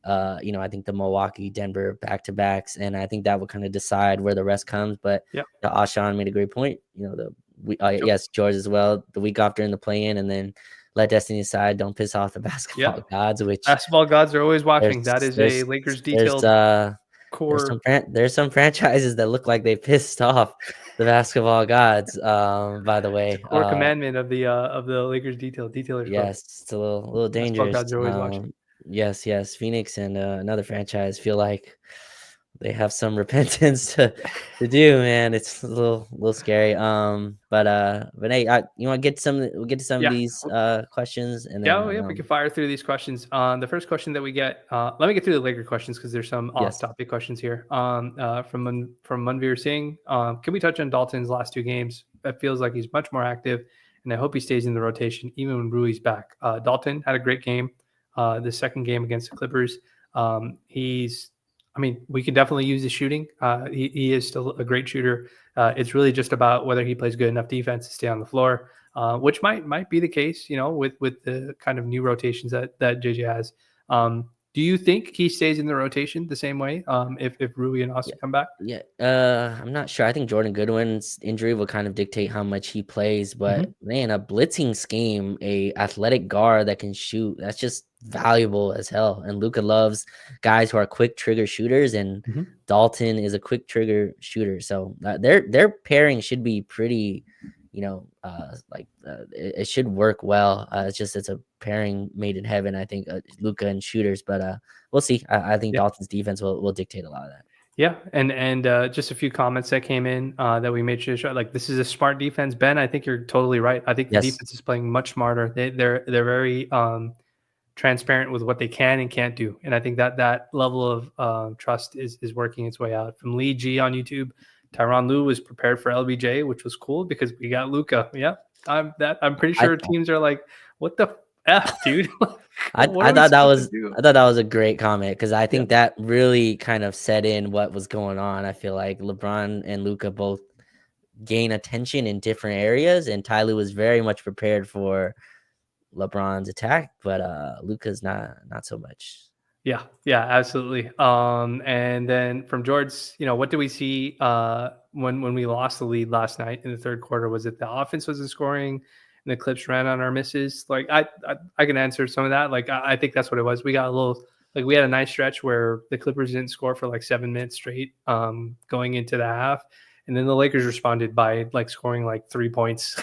I think the Milwaukee, Denver back-to-backs, and I think that will kind of decide where the rest comes. But Yeah. Ashan made a great point. Sure. Yes, George as well. The week after in the play-in, and then let destiny decide. Don't piss off the Yeah. basketball gods. Which Basketball gods are always watching. there's That is a there's Lakers there's detailed uh core there's some franchises that look like they pissed off the basketball gods. By the it's a way, core commandment of the Lakers detailers core. yes, it's a little Basketball dangerous. gods are always watching. Yes, Phoenix and another franchise feel like they have some repentance to do, man. It's a little scary. But hey, you want to get some? We'll get to some of Yeah. these questions, and Yeah, then oh, yeah, we can fire through these questions. The first question that we get, let me get through the Laker questions because there's some yes, off-topic questions here. From Manveer Singh, can we touch on Dalton's last 2 games? It feels like he's much more active, and I hope he stays in the rotation even when Rui's back. Dalton had a great game. The second game against the Clippers, I mean, we can definitely use his shooting. He is still a great shooter. It's really just about whether he plays good enough defense to stay on the floor. Which might be the case, with the kind of new rotations that JJ has. Do you think he stays in the rotation the same way if Rui and yeah, Austin come back? yeah. I'm not sure. I think Jordan Goodwin's injury will kind of dictate how much he plays. But Hmm. man, a blitzing scheme, a athletic guard that can shoot, that's just valuable as hell. And Luka loves guys who are quick trigger shooters, and Hmm. Dalton is a quick trigger shooter. So their pairing should be pretty, it should work well. It's a pairing made in heaven. I think Luka and shooters, but we'll see. I think Yeah, Dalton's defense will dictate a lot of that. yeah, and just a few comments that came in that we made sure like this is a smart defense. Ben, I think you're totally right. I think the Yes. defense is playing much smarter. They're very transparent with what they can and can't do. And I think that level of trust is working its way out. From Lee G on YouTube, Tyronn Lue was prepared for LBJ, which was cool because we got Luca. Yeah, I'm pretty I sure teams are like, what the f, dude? What I are we thought that supposed to was do? I thought that was a great comment because I Yeah, think that really kind of set in what was going on. I feel like LeBron and Luca both gain attention in different areas, and Tyler was very much prepared for LeBron's attack, but Luca's not so much. yeah, absolutely. And then from George, what do we see when we lost the lead last night in the third quarter? Was it the offense wasn't scoring and the Clips ran on our misses? Like I can answer some of that. Like I think that's what it was. We got a little like we had a nice stretch where the Clippers didn't score for like 7 minutes straight going into the half, and then the Lakers responded by like scoring like 3 points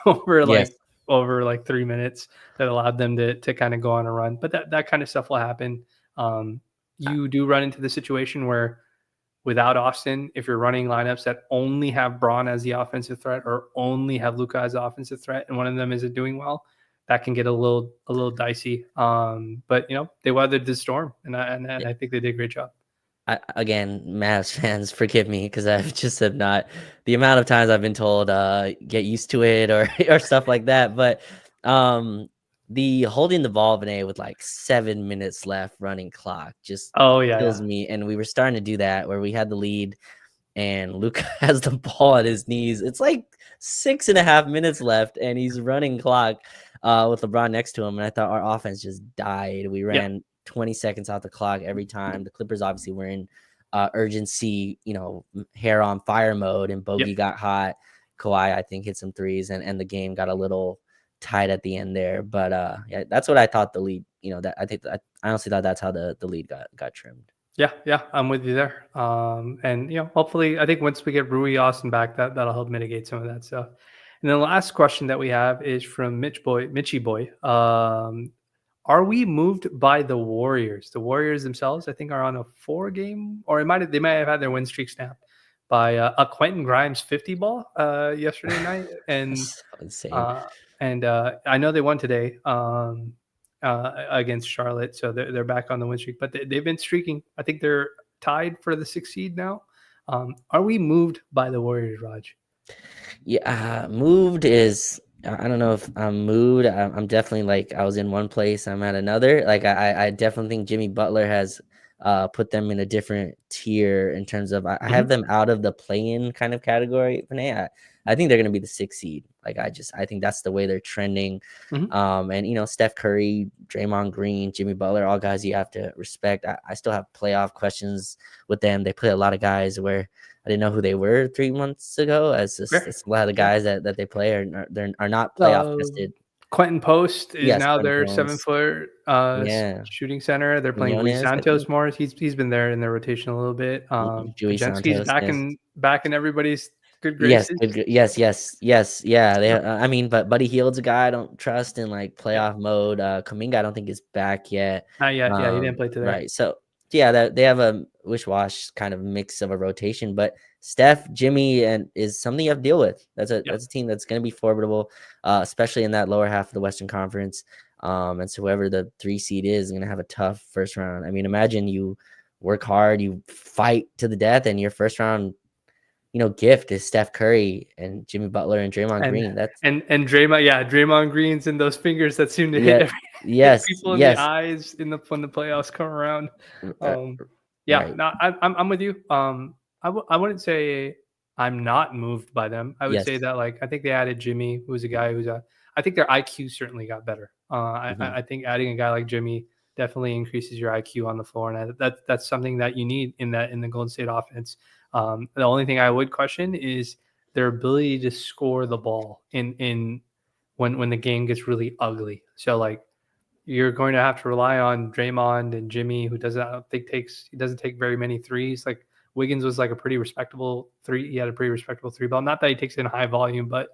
over Yes, over 3 minutes that allowed them to kind of go on a run. But that kind of stuff will happen. um, I, you do run into the situation where without Austin, if you're running lineups that only have Braun as the offensive threat or only have Luka as the offensive threat, and one of them isn't doing well, that can get a little dicey. But they weathered the storm, and I think they did a great job. again, Mavs fans, forgive me because I've just have not the amount of times I've been told get used to it or or stuff like that. But um the holding the ball Vinay with like 7 minutes left running clock just Oh yeah, kills yeah, me. And we were starting to do that where we had the lead and Luca has the ball at his knees. It's like 6.5 minutes left, and he's running clock with LeBron next to him. And I thought our offense just died. We yeah, ran 20 seconds off the clock every time. The Clippers obviously were in urgency, hair on fire mode, and yep. Bogey got hot. Kawhi, I think, hit some threes, and the game got a little tight at the end there. But yeah, that's what I thought the lead. That I honestly thought that's how the lead got trimmed. Yeah, yeah, I'm with you there. And hopefully, I think once we get Rui Austin back, that'll help mitigate some of that stuff. And then the last question that we have is from Mitchie Boy. Are we moved by the Warriors? The Warriors themselves, I think, are on a 4-game, or they might have had their win streak snapped by a Quentin Grimes 50 ball yesterday night, That's insane. uh, and I know they won today against Charlotte, so they're back on the win streak. But they've been streaking. I think they're tied for the 6th seed now. Are we moved by the Warriors, Raj? Yeah, moved is. I don't know if I'm moved. I'm definitely like I was in one place. I'm at another. Like I definitely think Jimmy Butler has put them in a different tier in terms of I have Mhm. them out of the play-in kind of category. Vinay. I think they're gonna be the 6th seed. Like I think that's the way they're trending. Mhm. And Steph Curry, Draymond Green, Jimmy Butler, all guys you have to respect. I still have playoff questions with them. They play a lot of guys where I didn't know who they were 3 months ago. As just Fair. it's a lot of the Fair. guys that they play are not playoff tested. Quentin Post is Yes, now Quentin their Jones. 7-foot Yeah, shooting center. They're playing Rui Quinones, I Santos think. more. He's been there in their rotation a little bit. Joey Podziemski's Santos. Yes. back in everybody's good Yes, graces. yes. Yeah, Yep. I mean, but Buddy Hield's a guy I don't trust in like Yep. playoff mode. Kaminga, I don't think is back yet. Not yet. Yeah, he didn't play today. Right. So yeah, that they have a wish-wash kind of mix of a rotation, but Steph, Jimmy, and is something you have to deal with. Yep. That's a team that's going to be formidable, especially in that lower half of the Western Conference. And so whoever the 3 seed is going to have a tough first round. I mean, imagine you work hard, you fight to the death, and your first round gift is Steph Curry and Jimmy Butler and Draymond And Green. That's and Draymond, yeah, Draymond Green's and those fingers that seem to hit yeah, hit yes, people in the yes, eyes when the playoffs come around. r- Um, yeah, right, no, I'm with you. I wouldn't say I'm not moved by them. I would say yes, that like I think they added Jimmy, who's a guy I think their IQ certainly got better. hmm I think adding a guy like Jimmy definitely increases your IQ on the floor, and that's something that you need in the Golden State offense. The only thing I would question is their ability to score the ball in when the game gets really ugly. So like you're going to have to rely on Draymond and Jimmy, who doesn't I don't think takes he doesn't take very many threes. Like Wiggins was like a pretty respectable three. He had a pretty respectable three ball. Not that he takes it in high volume, but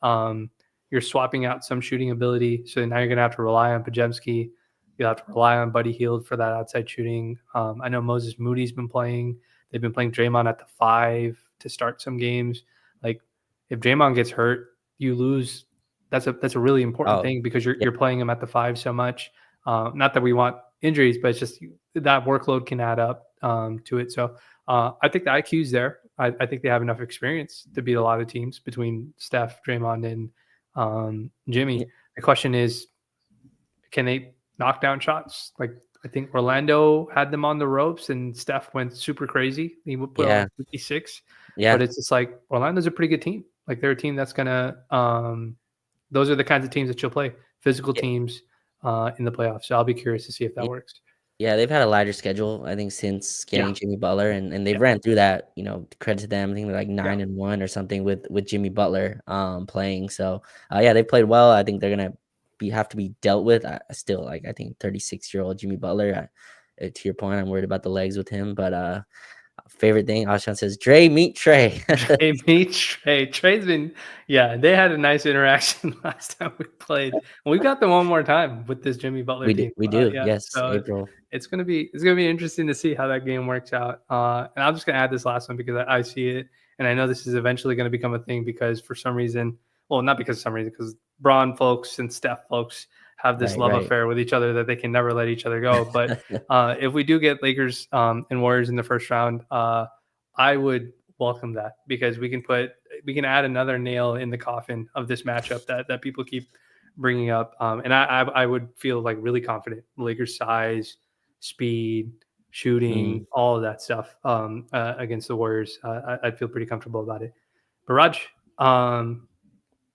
um, you're swapping out some shooting ability. So now you're going to have to rely on Podziemski. You'll have to rely on Buddy Hield for that outside shooting. I know Moses Moody's been playing. They've been playing Draymond at the 5 to start some games. Like if Draymond gets hurt, you lose. That's a really important oh thing because yeah, you're playing him at the 5 so much. Not that we want injuries, but it's just that workload can add up to it. So I think the IQ's there. I think they have enough experience to beat a lot of teams between Steph, Draymond, and yeah, Jimmy. The question is, can they knock down shots? Like I think Orlando had them on the ropes, and Steph went super crazy. He would put on yeah, like 56, but yeah, it's just like Orlando's a pretty good team. Like they're a team that's gonna. Those are the kinds of teams that you'll play. Physical yeah. teams in the playoffs. So I'll be curious to see if that works. Yeah, they've had a lighter schedule, I think, since Yeah, getting Jimmy Butler, and they've yeah, ran through that. Credit to them. I think they're like yeah. 9-1 or something with Jimmy Butler playing. So yeah, they played well. I think they're gonna have to be dealt with. I still like. I think 36-year-old Jimmy Butler. To your point, I'm worried about the legs with him, but favorite thing, Ashan says, Dre meet Trey. Trey meets Trey. Trey's been, yeah, they had a nice interaction last time we played. And we've got them one more time with this Jimmy Butler team. We do. Yeah, Yes, so April. it's gonna be interesting to see how that game works out. And I'm just gonna add this last one because I see it, and I know this is eventually gonna become a thing because for some reason, well, not because of some reason, because Braun folks and Steph folks have this Right, love right. affair with each other that they can never let each other go. But if we do get Lakers and Warriors in the first round, I would welcome that because we can add another nail in the coffin of this matchup that people keep bringing up. And I would feel like really confident. Lakers size, speed, shooting, Mm. all of that stuff against the Warriors. I'd feel pretty comfortable about it. But Raj,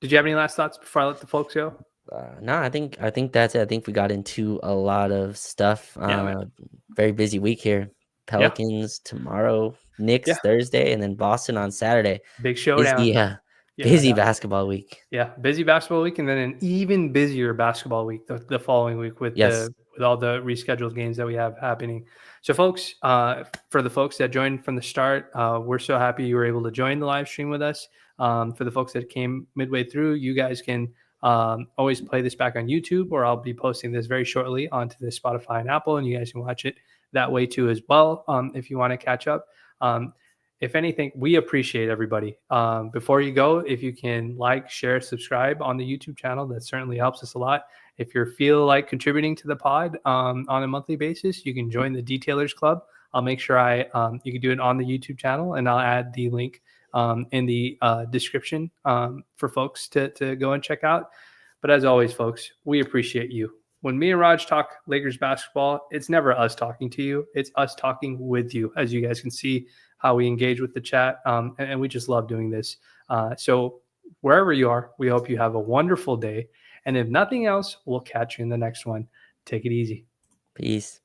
did you have any last thoughts before I let the folks go? No, I think that's it. I think we got into a lot of stuff. Yeah, man. Very busy week here. Yeah, Pelicans tomorrow, yeah. Knicks Thursday, and then Boston on Saturday. Big showdown. Busy, Yeah, busy yeah. basketball week. Yeah, busy basketball week, and then an even busier basketball week the following week Yes, with all the rescheduled games that we have happening. So, folks, for the folks that joined from the start, we're so happy you were able to join the live stream with us. For the folks that came midway through, you guys can always play this back on YouTube, or I'll be posting this very shortly onto the Spotify and Apple, and you guys can watch it that way too as well, if you want to catch up. If anything, we appreciate everybody. Before you go, if you can like, share, subscribe on the YouTube channel, that certainly helps us a lot. If you feel like contributing to the pod on a monthly basis, you can join the Detailers Club. I'll make sure you can do it on the YouTube channel, and I'll add the link in the description for folks to go and check out. But as always, folks, we appreciate you. When me and Raj talk Lakers basketball, it's never us talking to you. It's us talking with you, as you guys can see how we engage with the chat. And we just love doing this. So wherever you are, we hope you have a wonderful day. And if nothing else, we'll catch you in the next one. Take it easy. Peace.